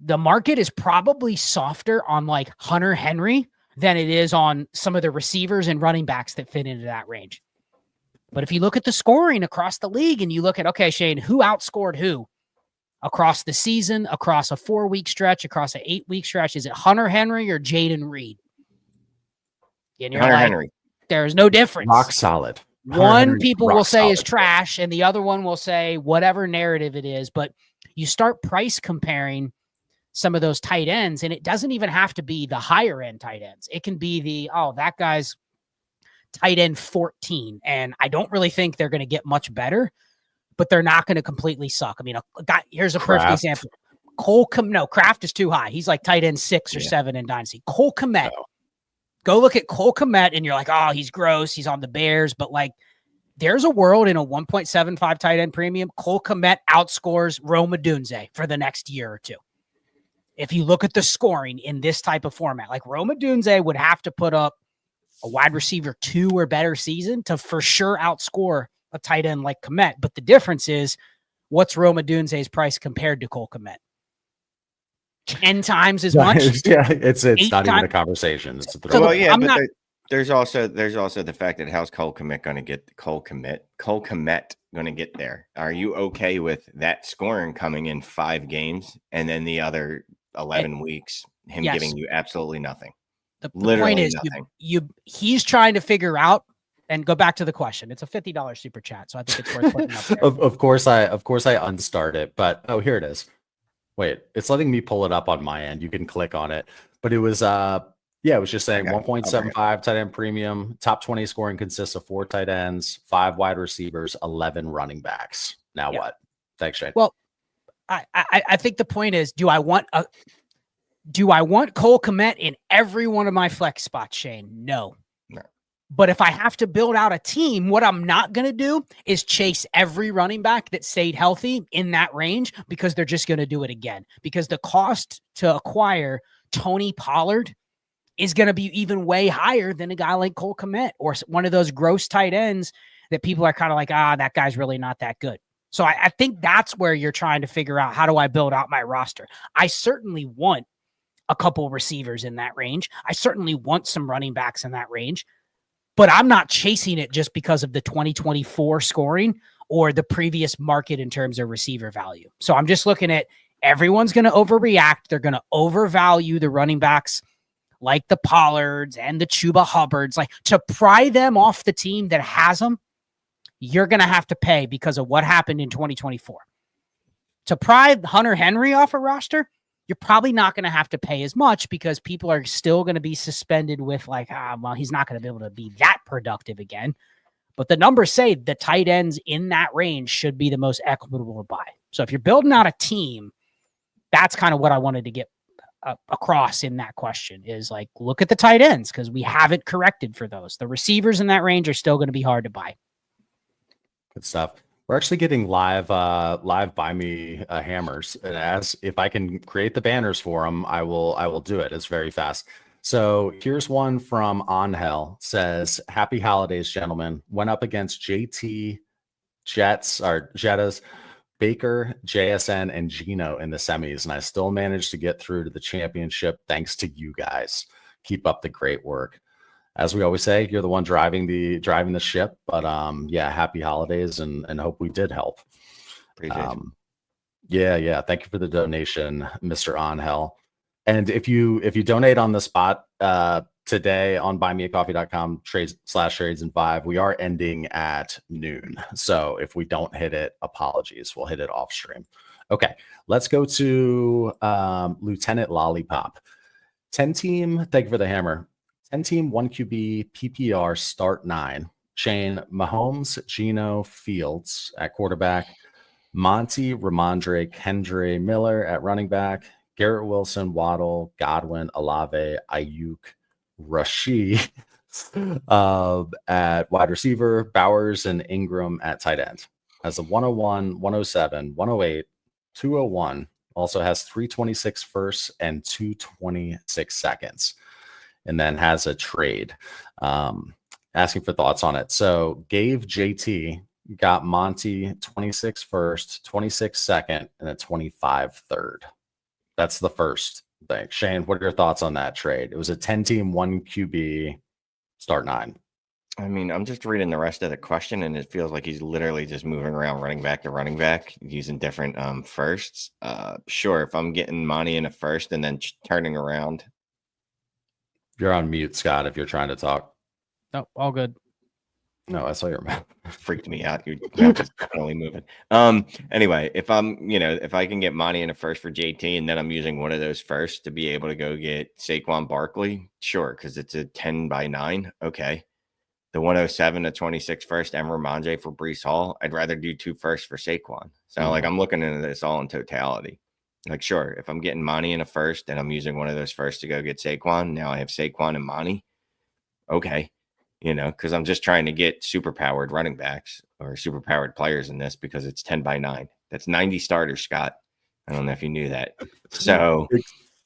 the market is probably softer on like Hunter Henry than it is on some of the receivers and running backs that fit into that range. But if you look at the scoring across the league and you look at, okay, Shane, who outscored who across the season, across a 4-week stretch, across an 8-week stretch, is it Hunter Henry or Jaden Reed? And you're Hunter like, Henry. There's no difference. Rock solid. One people will say is trash, and the other one will say whatever narrative it is. But you start price comparing some of those tight ends, and it doesn't even have to be the higher end tight ends. It can be that guy's tight end 14, and I don't really think they're going to get much better, but they're not going to completely suck. I mean, here's a perfect example. Kraft is too high. He's like tight end 6 or 7 in Dynasty. Cole Kmet. No. Go look at Cole Kmet, and you're like, oh, he's gross. He's on the Bears. But, like, there's a world in a 1.75 tight end premium. Cole Kmet outscores Rome Odunze for the next year or two. If you look at the scoring in this type of format, like Rome Odunze would have to put up a wide receiver 2 or better season to for sure outscore a tight end like Kmet. But the difference is, what's Rome Odunze's price compared to Cole Kmet? 10 times as much. Yeah, it's not even a conversation. There's also the fact that how's Cole Kmet going to get there? Are you okay with that scoring coming in 5 games and then the other 11 weeks him giving you absolutely nothing? The point is, he's trying to figure out, and go back to the question. It's a $50 super chat, so I think it's worth putting up there. Of course I unstart it, but here it is. Wait, it's letting me pull it up on my end. You can click on it, but it was it was just saying 1.75 tight end premium. Top 20 scoring consists of 4 tight ends, 5 wide receivers, 11 running backs. Now what? Thanks, Shane. Well, I think the point is, do I want Cole Kmet in every one of my flex spots, Shane? No. But if I have to build out a team, what I'm not going to do is chase every running back that stayed healthy in that range, because they're just going to do it again. Because the cost to acquire Tony Pollard is going to be even way higher than a guy like Cole Kmet or one of those gross tight ends that people are kind of like, that guy's really not that good. So I think that's where you're trying to figure out, how do I build out my roster? I certainly want a couple receivers in that range. I certainly want some running backs in that range, but I'm not chasing it just because of the 2024 scoring or the previous market in terms of receiver value. So I'm just looking at, everyone's going to overreact. They're going to overvalue the running backs like the Pollards and the Chuba Hubbards. Like, to pry them off the team that has them, you're going to have to pay because of what happened in 2024. To pry Hunter Henry off a roster, you're probably not going to have to pay as much because people are still going to be suspended with like, well, he's not going to be able to be that productive again. But the numbers say the tight ends in that range should be the most equitable to buy. So if you're building out a team, that's kind of what I wanted to get across in that question, is like, look at the tight ends, because we haven't corrected for those. The receivers in that range are still going to be hard to buy. Good stuff. We're actually getting live buy me hammers, and as if I can create the banners for them, I will do it. It's very fast. So here's one from Angel. Says, happy holidays, gentlemen. Went up against JT, Jettas, Baker, JSN, and Gino in the semis, and I still managed to get through to the championship thanks to you guys. Keep up the great work. As we always say, you're the one driving the ship. But yeah, happy holidays, and hope we did help. Appreciate it. Yeah. Thank you for the donation, Mr. Angel. And if you donate on the spot today on buymeacoffee.com /trades in 5, we are ending at noon. So if we don't hit it, apologies. We'll hit it off stream. Okay, let's go to Lieutenant Lollipop. 10-team, thank you for the hammer. 10-team, 1 QB, PPR, start 9. Shane, Mahomes, Gino, Fields at quarterback. Monty, Ramondre, Kendre, Miller at running back. Garrett Wilson, Waddle, Godwin, Olave, Ayuk, Rashee at wide receiver, Bowers and Ingram at tight end. Has a 101, 107, 108, 201. Also has 326 firsts and 226 seconds. And then has a trade. Asking for thoughts on it. So gave JT, got Monty 26 first, 26 second, and a 25 third. That's the first thing. Shane, what are your thoughts on that trade? It was a 10-team, 1 QB, start 9. I mean, I'm just reading the rest of the question, and it feels like he's literally just moving around running back to running back using different firsts. Sure, if I'm getting Monty in a first and then turning around. You're on mute, Scott, if you're trying to talk. No, all good. No, I saw your mouth. Freaked me out. Your mouth is definitely moving. Anyway, if I can get Monty in a first for JT, and then I'm using one of those firsts to be able to go get Saquon Barkley, sure, because it's a 10/9. Okay. The 107 to 26 first, and Ramondre for Breece Hall. I'd rather do 2 firsts for Saquon. So like, I'm looking into this all in totality. Like, sure, if I'm getting Monty in a first and I'm using one of those firsts to go get Saquon, now I have Saquon and Monty. Okay. Because I'm just trying to get super powered running backs or super powered players in this, because it's 10/9. That's 90 starters, Scott. I don't know if you knew that. So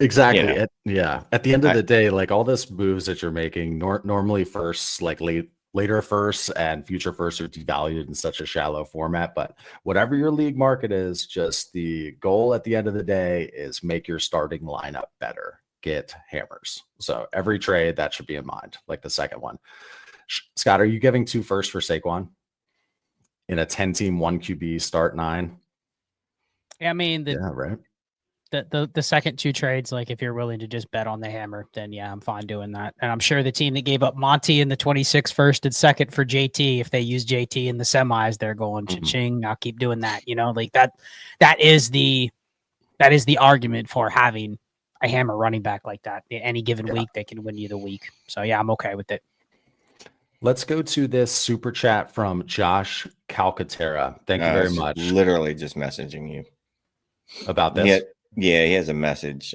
exactly. At the end of the day, like, all this moves that you're making, normally firsts, like later firsts and future firsts, are devalued in such a shallow format. But whatever your league market is, just the goal at the end of the day is make your starting lineup better. Get hammers. So every trade, that should be in mind, like the second one. Scott, are you giving 2 firsts for Saquon in a 10-team, 1 QB, start 9? Yeah, I mean, right. The second 2 trades, like, if you're willing to just bet on the hammer, then yeah, I'm fine doing that. And I'm sure the team that gave up Monty in the 26 first and second for JT, if they use JT in the semis, they're going cha-ching. I'll keep doing that. Like that is the argument for having a hammer running back like that. Any given week, they can win you the week. So yeah, I'm okay with it. Let's go to this super chat from Josh Calcaterra. Thank you very much. Literally just messaging you about this. Yeah, he has a message.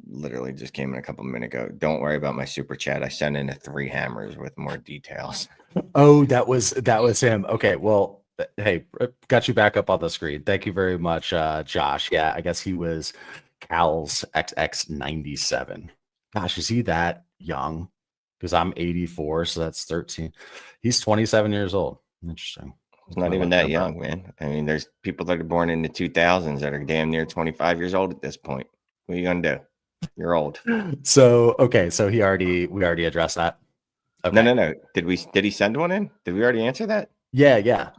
Literally just came in a couple of minutes ago. Don't worry about my super chat. I sent in 3 hammers with more details. Oh, that was him. Okay, well, hey, got you back up on the screen. Thank you very much, Josh. Yeah, I guess he was Cal's XX97. Gosh, is he that young? Because I'm 84, so that's 13. He's 27 years old. Interesting. It's not even that young, man. I mean, there's people that are born in the 2000s that are damn near 25 years old at this point. What are you gonna do? You're old. So we already addressed that. Okay. No. Did he send one in? Did we already answer that? Yeah.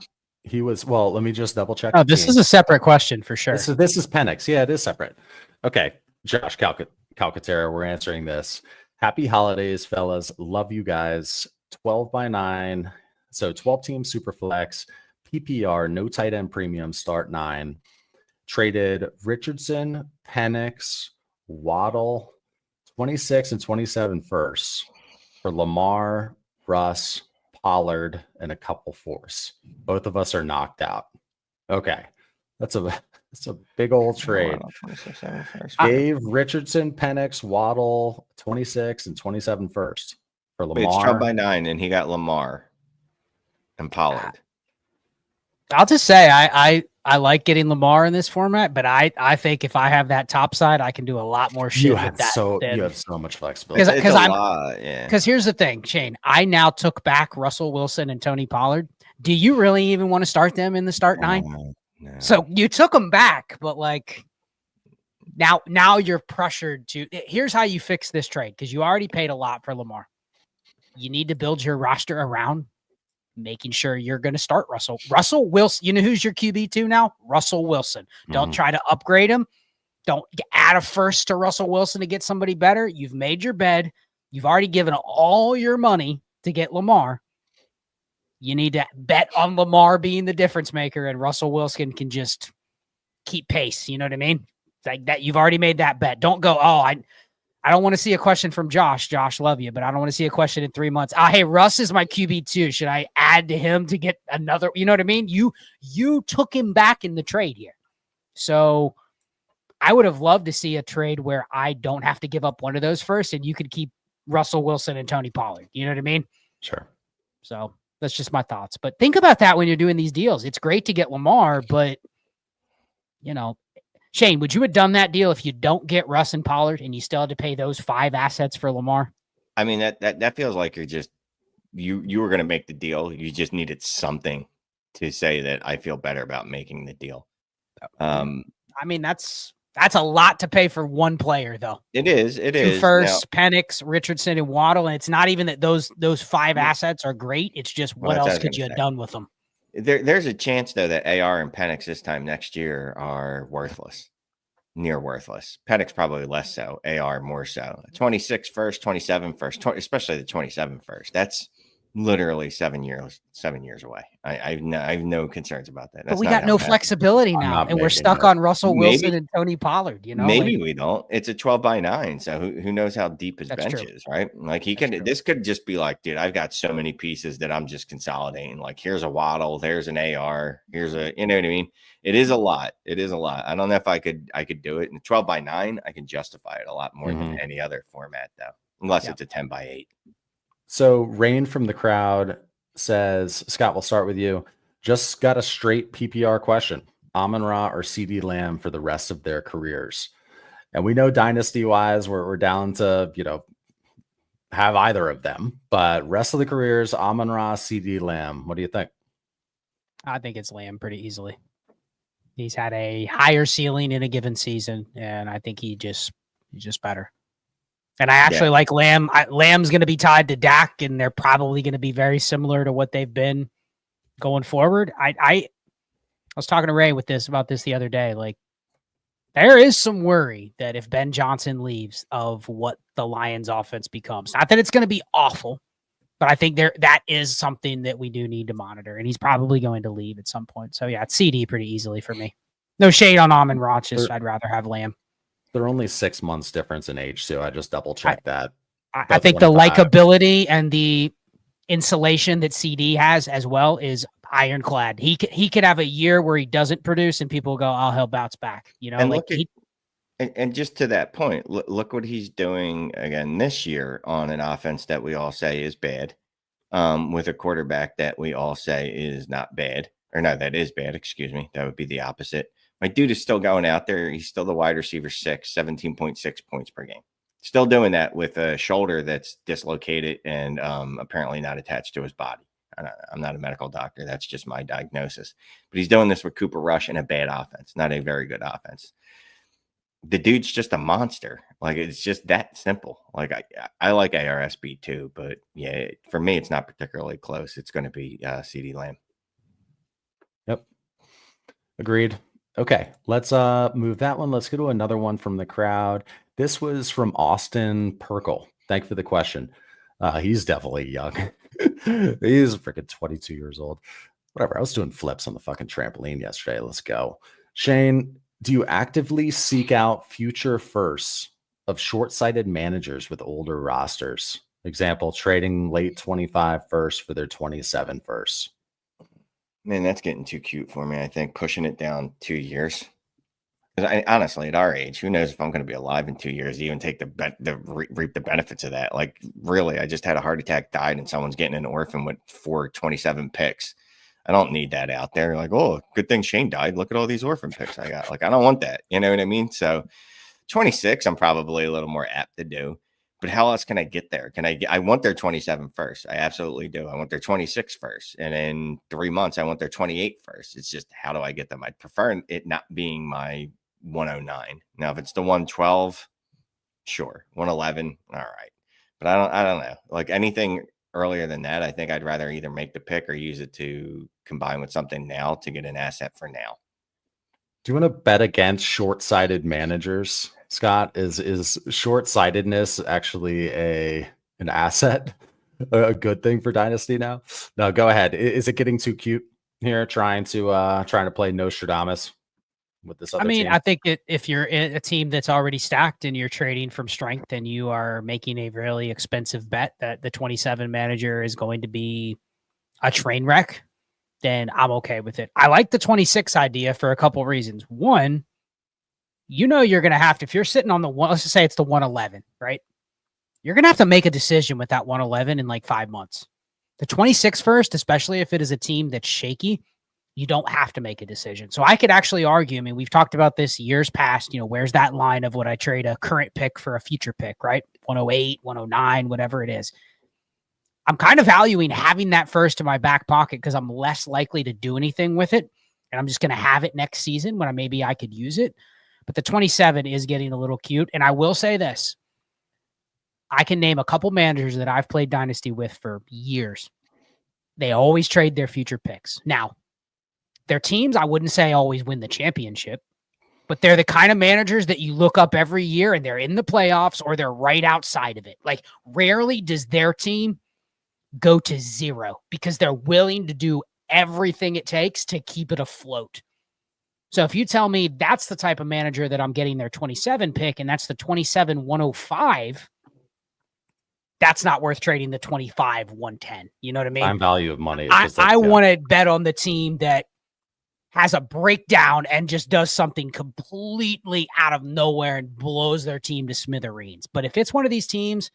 He was, well, let me just double check. Oh, this is a separate question for sure. This is Penix. Yeah, it is separate. Okay. Josh Calcaterra, we're answering this. Happy holidays, fellas. Love you guys. 12x9. So 12 team super flex, PPR, no tight end premium, start 9. Traded Richardson, Penix, Waddle, 26 and 27 firsts for Lamar, Russ, Pollard, and a couple fourths. Both of us are knocked out. Okay. That's a big old trade. Gave Richardson, Penix, Waddle, 26 and 27 first for Lamar. It's 12x9, and he got Lamar and Pollard. I'll just say I like getting Lamar in this format, but I think if I have that top side, I can do a lot more shit with that. You have so much flexibility. Because here's the thing, Shane. I now took back Russell Wilson and Tony Pollard. Do you really even want to start them in the start 9? No. So you took them back, but like now you're pressured to. Here's how you fix this trade, because you already paid a lot for Lamar. You need to build your roster around making sure you're going to start Russell Wilson. You know who's your QB2 now? Russell Wilson. Don't try to upgrade him. Don't add a first to Russell Wilson to get somebody better. You've made your bed. You've already given all your money to get Lamar. You need to bet on Lamar being the difference maker, and Russell Wilson can just keep pace. You know what I mean? Like that. You've already made that bet. Don't go, I don't want to see a question from Josh. Josh, love you, but I don't want to see a question in 3 months. Hey, Russ is my QB2. Should I add to him to get another? You know what I mean? You took him back in the trade here. So I would have loved to see a trade where I don't have to give up one of those first, and you could keep Russell Wilson and Tony Pollard. You know what I mean? Sure. So that's just my thoughts. But think about that when you're doing these deals. It's great to get Lamar, but, Shane, would you have done that deal if you don't get Russ and Pollard and you still had to pay those 5 assets for Lamar? I mean, that feels like you're just you were going to make the deal. You just needed something to say that I feel better about making the deal. I mean, that's a lot to pay for one player, though. It is. 2 firsts, Penix, Richardson, and Waddle, and it's not even that those 5 assets are great. It's just what else could you have done with them? There's a chance, though, that AR and Penix this time next year are worthless, near worthless. Penix probably less so, AR more so. 26 first, 27 first, especially the 27 first. That's literally 7 years away. I have no concerns about that. But we got no flexibility now, and we're stuck on Russell Wilson and Tony Pollard. Maybe we don't. It's a 12x9, so who knows how deep his bench is, right? Like this could just be like, dude, I've got so many pieces that I'm just consolidating. Like here's a Waddle, there's an AR, here's a, you know what I mean? It is a lot. I don't know if I could do it in 12x9. I can justify it a lot more than any other format, though, unless it's a 10x8. So Rain from the crowd says, Scott, we'll start with you. Just got a straight PPR question. Amon-Ra or CeeDee Lamb for the rest of their careers. And we know dynasty wise, we're down to, have either of them, but rest of the careers, Amon-Ra, CeeDee Lamb. What do you think? I think it's Lamb pretty easily. He's had a higher ceiling in a given season, and I think he's just better. And I actually like Lamb. Lamb's going to be tied to Dak, and they're probably going to be very similar to what they've been going forward. I was talking to Ray about this the other day. Like, there is some worry that if Ben Johnson leaves, of what the Lions offense becomes. Not that it's going to be awful, but I think that is something that we do need to monitor, and he's probably going to leave at some point. So yeah, it's CeeDee pretty easily for me. No shade on Amon-Ra, just I'd rather have Lamb. They're only 6 months difference in age, so I just double checked that. I think the likability and the insulation that CeeDee has as well is ironclad. He could have a year where he doesn't produce, and people go, "Oh, he'll bounce back." And just to that point, look what he's doing again this year on an offense that we all say is bad, with a quarterback that we all say is not bad, or no, that is bad. Excuse me, that would be the opposite. My dude is still going out there. He's still the wide receiver 6, 17.6 points per game. Still doing that with a shoulder that's dislocated and apparently not attached to his body. I'm not a medical doctor. That's just my diagnosis. But he's doing this with Cooper Rush and a bad offense, not a very good offense. The dude's just a monster. Like, it's just that simple. Like, I like ARSB too, but yeah, for me, it's not particularly close. It's going to be CeeDee Lamb. Yep. Agreed. Okay, let's move that one. Let's go to another one from the crowd. This was from Austin Perkle. Thank you for the question. He's definitely young. He's freaking 22 years old. Whatever. I was doing flips on the fucking trampoline yesterday. Let's go. Shane, do you actively seek out future firsts of short-sighted managers with older rosters? Example, trading late 25 first for their 27 first. Man, that's getting too cute for me. I think pushing it down 2 years. Honestly, at our age, who knows if I'm going to be alive in 2 years, even take reap the benefits of that. Like, really, I just had a heart attack, died, and someone's getting an orphan with 427 picks. I don't need that out there. Like, oh, good thing Shane died. Look at all these orphan picks I got. Like, I don't want that. You know what I mean? So 26, I'm probably a little more apt to do. But how else can I get there? I want their 27 first. I absolutely do. I want their 26 first. And in 3 months, I want their 28 first. It's just, how do I get them? I'd prefer it not being my 109. Now, if it's the 112, sure. 111, all right. But I don't know. Like, anything earlier than that, I think I'd rather either make the pick or use it to combine with something now to get an asset for now. Do you want to bet against short-sighted managers, Scott? Is short-sightedness actually an asset, a good thing for Dynasty now? No, go ahead. Is it getting too cute here, trying to play Nostradamus with this other team? I think if you're in a team that's already stacked and you're trading from strength and you are making a really expensive bet that the 27 manager is going to be a train wreck, then I'm okay with it. I like the 26 idea for a couple reasons. One, you're going to have to, if you're sitting on the one, let's just say it's the 111, right? You're going to have to make a decision with that 111 in like 5 months. The 26 first, especially if it is a team that's shaky, you don't have to make a decision. So I could actually argue, I mean, we've talked about this years past, where's that line of would I trade a current pick for a future pick, right? 108, 109, whatever it is. I'm kind of valuing having that first in my back pocket because I'm less likely to do anything with it. And I'm just going to have it next season when maybe I could use it. But the 27 is getting a little cute. And I will say this. I can name a couple managers that I've played Dynasty with for years. They always trade their future picks. Now, their teams, I wouldn't say always win the championship, but they're the kind of managers that you look up every year and they're in the playoffs or they're right outside of it. Like, rarely does their team go to zero because they're willing to do everything it takes to keep it afloat. So if you tell me that's the type of manager that I'm getting their 27 pick and that's the 27-105, that's not worth trading the 25-110. You know what I mean? Time value of money. I want to bet on the team that has a breakdown and just does something completely out of nowhere and blows their team to smithereens. But if it's one of these teams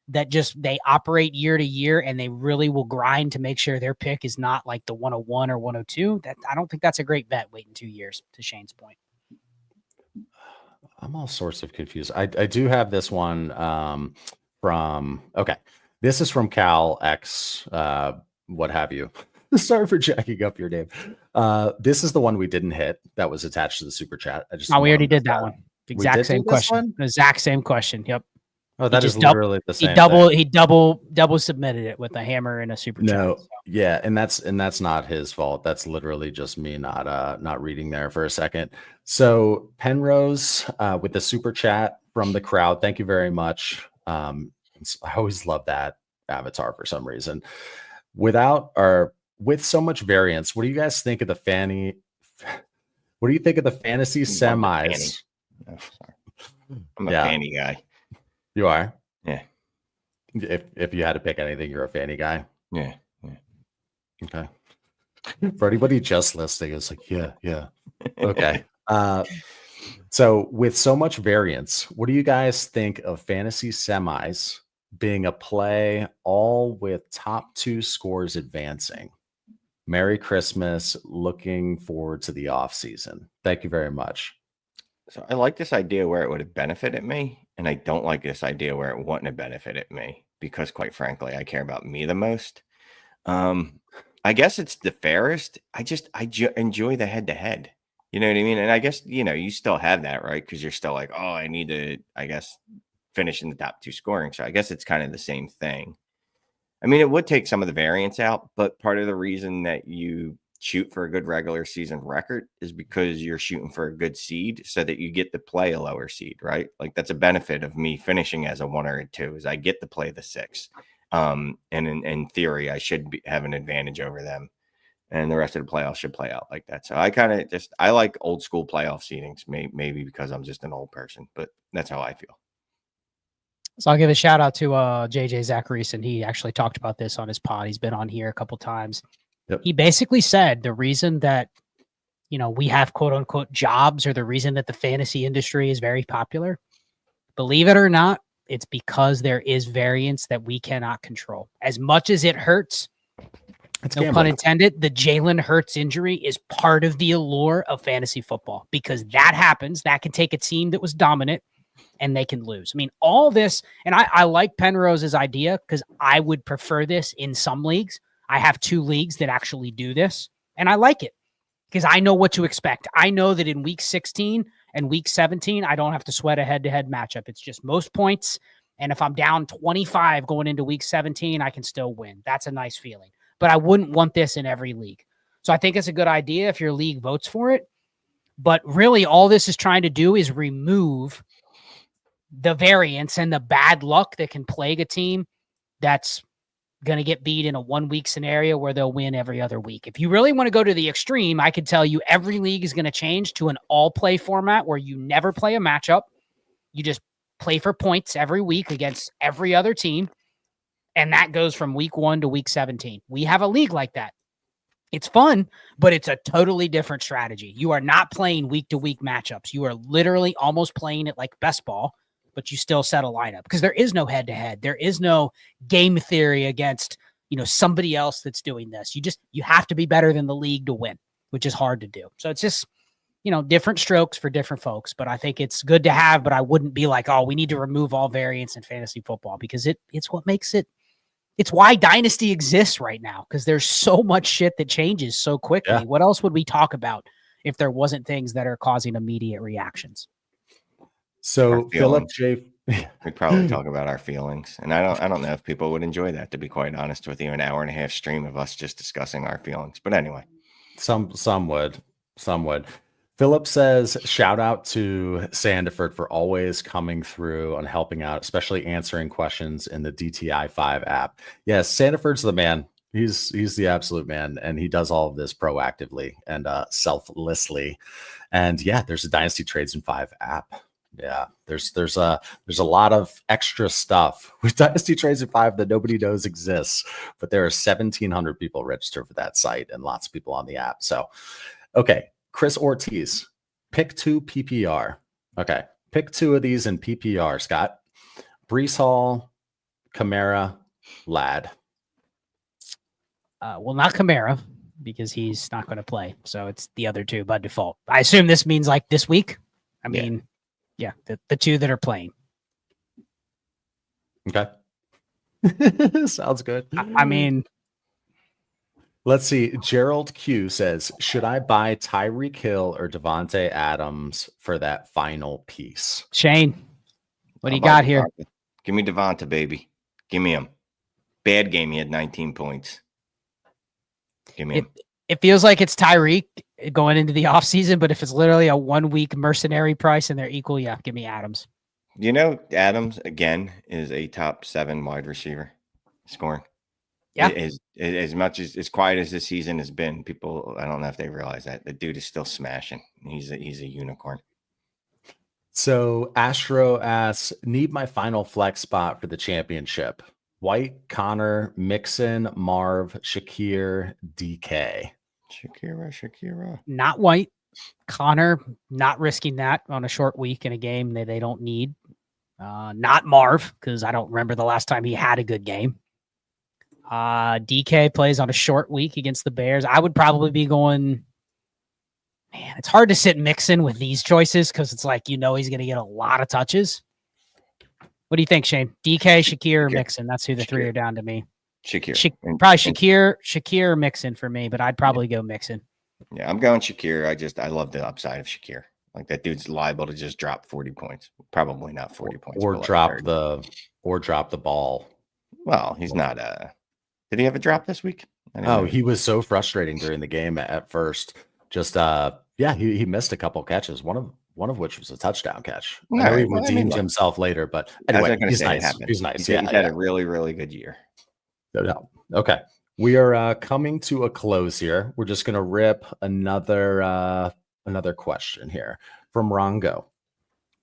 that just they operate year to year and they really will grind to make sure their pick is not like the 101 or 102, that I don't think that's a great bet waiting 2 years, to Shane's point. I'm all sorts of confused. I do have this one this is from Cal X, what have you. Sorry for jacking up your name. This is the one we didn't hit that was attached to the super chat. We already did that one. Exact same question. Exact same question. Yep. Oh, that is literally the same. He double submitted it with a hammer and a super chat. No, yeah, and that's not his fault. That's literally just me not reading there for a second. So Penrose with the super chat from the crowd. Thank you very much. I always love that avatar for some reason. With so much variance, what do you guys think of the fantasy semis? Oh, sorry. I'm a fanny guy. You are? Yeah. If you had to pick anything, you're a fanny guy? Yeah. Okay. For anybody just listening, it's like, yeah. Okay. So with so much variance, what do you guys think of fantasy semis being a play all with top 2 scores advancing? Merry Christmas. Looking forward to the off season. Thank you very much. So I like this idea where it would have benefited me, and I don't like this idea where it wouldn't have benefited me because, quite frankly, I care about me the most. I guess it's the fairest. I enjoy the head-to-head. You know what I mean? And I guess, you still have that, right? Because you're still like, oh, I need to, I guess, finish in the top 2 scoring. So I guess it's kind of the same thing. I mean, it would take some of the variance out, but part of the reason that you shoot for a good regular season record is because you're shooting for a good seed so that you get to play a lower seed, right? Like that's a benefit of me finishing as a 1 or a 2 is I get to play the 6. And in theory, I should have an advantage over them. And the rest of the playoffs should play out like that. So I kind of I like old school playoff seedings, maybe because I'm just an old person, but that's how I feel. So I'll give a shout out to JJ Zacharias, and he actually talked about this on his pod. He's been on here a couple times. Yep. He basically said the reason that, we have quote unquote jobs, or the reason that the fantasy industry is very popular, believe it or not, it's because there is variance that we cannot control. As much as it hurts, no pun intended, the Jalen Hurts injury is part of the allure of fantasy football, because that happens. That can take a team that was dominant and they can lose. I mean, all this, and I like Penrose's idea because I would prefer this in some leagues. I have 2 leagues that actually do this, and I like it because I know what to expect. I know that in week 16 and week 17, I don't have to sweat a head-to-head matchup. It's just most points, and if I'm down 25 going into week 17, I can still win. That's a nice feeling. But I wouldn't want this in every league. So I think it's a good idea if your league votes for it. But really, all this is trying to do is remove the variance and the bad luck that can plague a team that's going to get beat in a 1-week scenario where they'll win every other week. If you really want to go to the extreme, I could tell you every league is going to change to an all-play format where you never play a matchup. You just play for points every week against every other team. And that goes from week 1 to week 17. We have a league like that. It's fun, but it's a totally different strategy. You are not playing week-to-week matchups. You are literally almost playing it like best ball, but you still set a lineup because there is no head-to-head. There is no game theory against, somebody else that's doing this. You have to be better than the league to win, which is hard to do. So it's just, different strokes for different folks, but I think it's good to have, but I wouldn't be like, oh, we need to remove all variance in fantasy football because it's what makes it. It's why Dynasty exists right now, because there's so much shit that changes so quickly. Yeah. What else would we talk about if there wasn't things that are causing immediate reactions? So Philip J. We'd probably talk about our feelings. And I don't know if people would enjoy that, to be quite honest with you, an 1.5-hour stream of us just discussing our feelings. But anyway. Some would. Philip says, shout out to Sandiford for always coming through and helping out, especially answering questions in the DTI 5 app. Yes, Sandiford's the man. He's the absolute man, and he does all of this proactively and selflessly. And yeah, there's a Dynasty Trades in 5 app. Yeah, there's a lot of extra stuff with Dynasty Trades in 5 that nobody knows exists, but there are 1,700 people registered for that site and lots of people on the app. So, okay. Chris Ortiz, pick 2 PPR. Okay, pick 2 of these in PPR, Scott. Breece Hall, Kamara, Ladd. Well, not Kamara, because he's not going to play. So it's the other 2 by default. I assume this means like this week. I mean, yeah, the 2 that are playing. Okay. Sounds good. I mean... Let's see. Gerald Q says, should I buy Tyreek Hill or Devontae Adams for that final piece? Shane, what do you got here? Give me Devontae, baby. Give me him. Bad game. He had 19 points. Give me him. It feels like it's Tyreek going into the offseason, but if it's literally a 1-week mercenary price and they're equal, yeah, give me Adams. Adams, again, is a top 7 wide receiver scoring. Yeah. As much as quiet as this season has been, people, I don't know if they realize that the dude is still smashing. He's a unicorn. So Astro asks, need my final flex spot for the championship. White, Connor, Mixon, Marv, Shakir, DK. Shakira. Not White. Connor, not risking that on a short week in a game that they don't need. Not Marv, because I don't remember the last time he had a good game. DK plays on a short week against the Bears. I would probably be going, man, it's hard to sit Mixon with these choices because it's like, he's going to get a lot of touches. What do you think, Shane? DK, Shakir, or Mixon? That's who the 3 are down to me. Probably Shakir or Mixon for me, but I'd probably go Mixon. Yeah, I'm going Shakir. I love the upside of Shakir. Like that dude's liable to just drop 40 points. Probably not 40 points. Or drop the ball. Well, he's not did he have a drop this week? Oh, he was so frustrating during the game at first. Just he missed a couple catches. One of which was a touchdown catch. I know he redeemed himself later, but anyway, he's nice. He's nice. He's had a really, really good year. No. Okay. We are coming to a close here. We're just going to rip another question here from Rongo.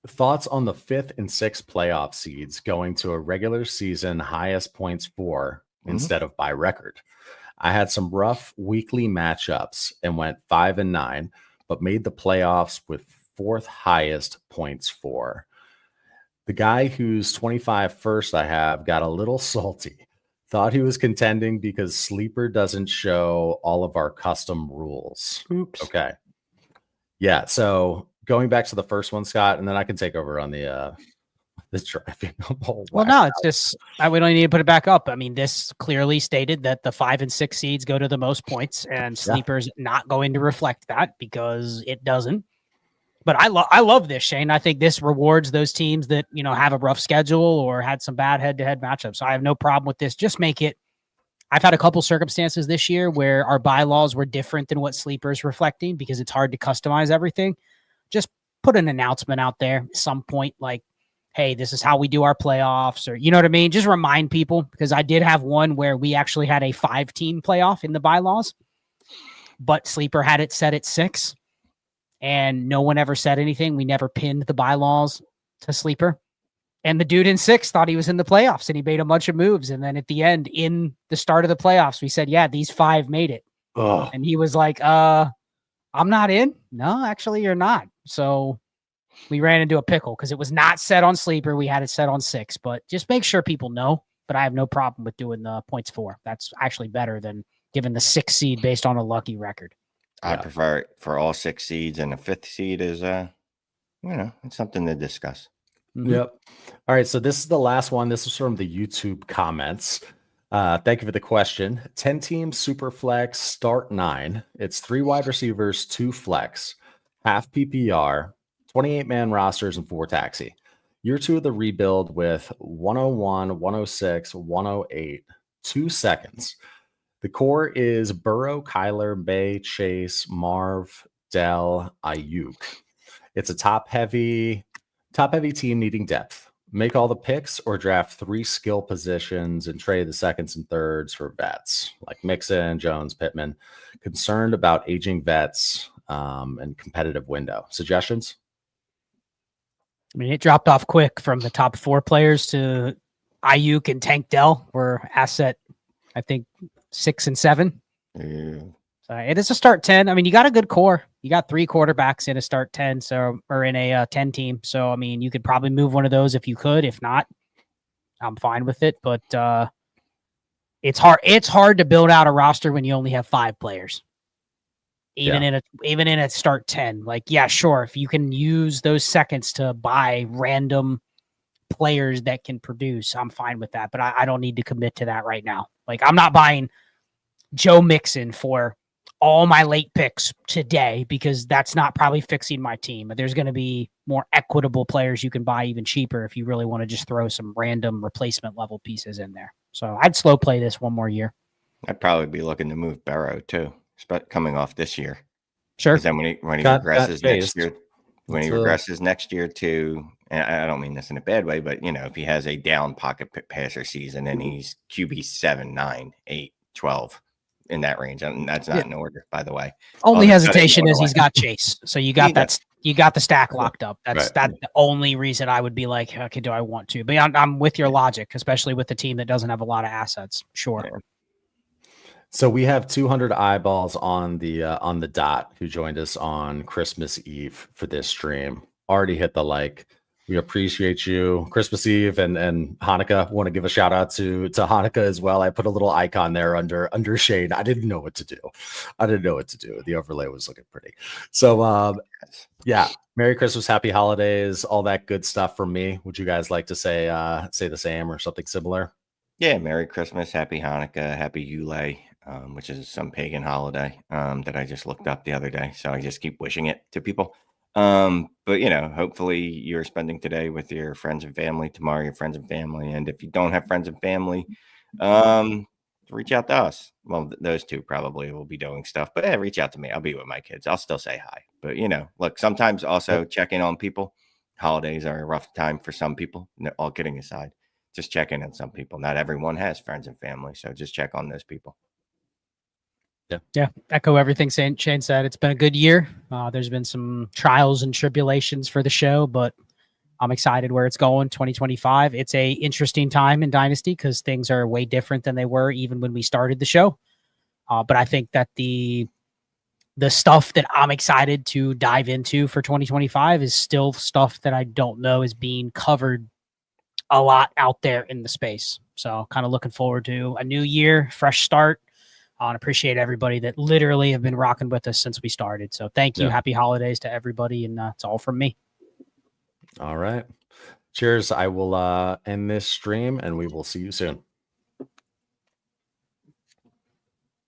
Thoughts on the 5th and 6th playoff seeds going to a regular season highest points for instead of by record? I had some rough weekly matchups and went 5-9, but made the playoffs with 4th highest points for. The guy who's 25 first I have got a little salty. Thought he was contending because Sleeper doesn't show all of our custom rules. Oops. Okay. Yeah. So going back to the first one, Scott, and then I can take over on the driving. Well, no, it's just we don't need to put it back up. I mean, this clearly stated that the 5 and 6 seeds go to the most points, and Sleeper's not going to reflect that because it doesn't. But I love this, Shane. I think this rewards those teams that, have a rough schedule or had some bad head-to-head matchups. So I have no problem with this. Just make it. I've had a couple circumstances this year where our bylaws were different than what Sleeper's reflecting because it's hard to customize everything. Just put an announcement out there at some point like, hey, this is how we do our playoffs, or you know what I mean? Just remind people, because I did have one where we actually had a 5-team playoff in the bylaws, but Sleeper had it set at 6. And no one ever said anything. We never pinned the bylaws to Sleeper. And the dude in 6 thought he was in the playoffs, and he made a bunch of moves. And then at the end, in the start of the playoffs, we said, yeah, these 5 made it. Oh. And he was like, I'm not in. No, actually, you're not. So we ran into a pickle because it was not set on Sleeper. We had it set on 6. But just make sure people know. But I have no problem with doing the points 4. That's actually better than giving the 6th seed based on a lucky record. I prefer it for all 6 seeds, and a 5th seed is, it's something to discuss. Mm-hmm. Yep. All right. So this is the last one. This is from the YouTube comments. Thank you for the question. 10-team super flex start 9. It's 3 wide receivers, 2 flex, half PPR, 28-man rosters, and 4 taxi. Year 2 of the rebuild with 101, 106, 108, 2 seconds. The core is Burrow, Kyler, Bay, Chase, Marv, Dell, Ayuk. It's a top-heavy team needing depth. Make all the picks or draft 3 skill positions and trade the seconds and thirds for vets like Mixon, Jones, Pittman. Concerned about aging vets and competitive window. Suggestions? I mean, it dropped off quick from the top 4 players to Ayuk and Tank Dell were asset, I think, 6 and 7. Yeah. So it is a start 10. I mean, you got a good core. You got 3 quarterbacks in a start 10, or in a 10 team. So, I mean, you could probably move one of those if you could. If not, I'm fine with it. But it's hard. It's hard to build out a roster when you only have 5 players. Even in a start 10. Like, yeah, sure. If you can use those seconds to buy random players that can produce, I'm fine with that. But I don't need to commit to that right now. Like, I'm not buying Joe Mixon for all my late picks today because that's not probably fixing my team. But there's going to be more equitable players you can buy even cheaper if you really want to just throw some random replacement level pieces in there. So I'd slow play this one more year. I'd probably be looking to move Burrow too, coming off this year. Sure. Then when he regresses next year, regresses next year too, and I don't mean this in a bad way, but if he has a down pocket passer season and he's QB 7, 9, 8, 12 in that range, and that's not in order, by the way. Only hesitation is he's got Chase, so you got you got the stack locked up. That's the only reason I would be like, okay, do I want to? But I'm with your logic, especially with the team that doesn't have a lot of assets. Sure. Yeah. So we have 200 eyeballs on the dot who joined us on Christmas Eve for this stream. Already hit the like. We appreciate you. Christmas Eve and Hanukkah. Want to give a shout out to Hanukkah as well. I put a little icon there under Shane. I didn't know what to do. The overlay was looking pretty. So Merry Christmas, Happy Holidays, all that good stuff from me. Would you guys like to say the same or something similar? Yeah, Merry Christmas, Happy Hanukkah, Happy Yule, which is some pagan holiday that I just looked up the other day. So I just keep wishing it to people. But hopefully you're spending today with your friends and family, tomorrow your friends and family. And if you don't have friends and family, reach out to us. Well, those two probably will be doing stuff, but reach out to me. I'll be with my kids. I'll still say hi. But look, sometimes also check in on people. Holidays are a rough time for some people, all kidding aside. Just check in on some people. Not everyone has friends and family, so just check on those people. Yeah. Echo everything Shane said. It's been a good year. There's been some trials and tribulations for the show, but I'm excited where it's going. 2025. It's a interesting time in Dynasty because things are way different than they were even when we started the show. But I think that the stuff that I'm excited to dive into for 2025 is still stuff that I don't know is being covered a lot out there in the space. So kind of looking forward to a new year, fresh start. And appreciate everybody that literally have been rocking with us since we started. So thank you. Happy holidays to everybody. And it's all from me. All right. Cheers. I will end this stream and we will see you soon.